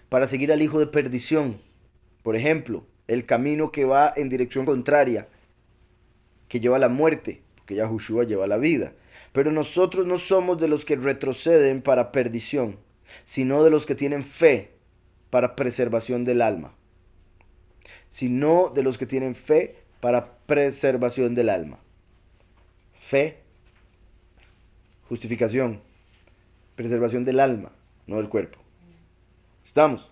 para seguir al hijo de perdición. Por ejemplo, el camino que va en dirección contraria, que lleva a la muerte, porque Yahushua lleva la vida. Pero nosotros no somos de los que retroceden para perdición, sino de los que tienen fe para preservación del alma. Sino de los que tienen fe para preservación del alma. Fe, justificación, preservación del alma, no del cuerpo. ¿Estamos?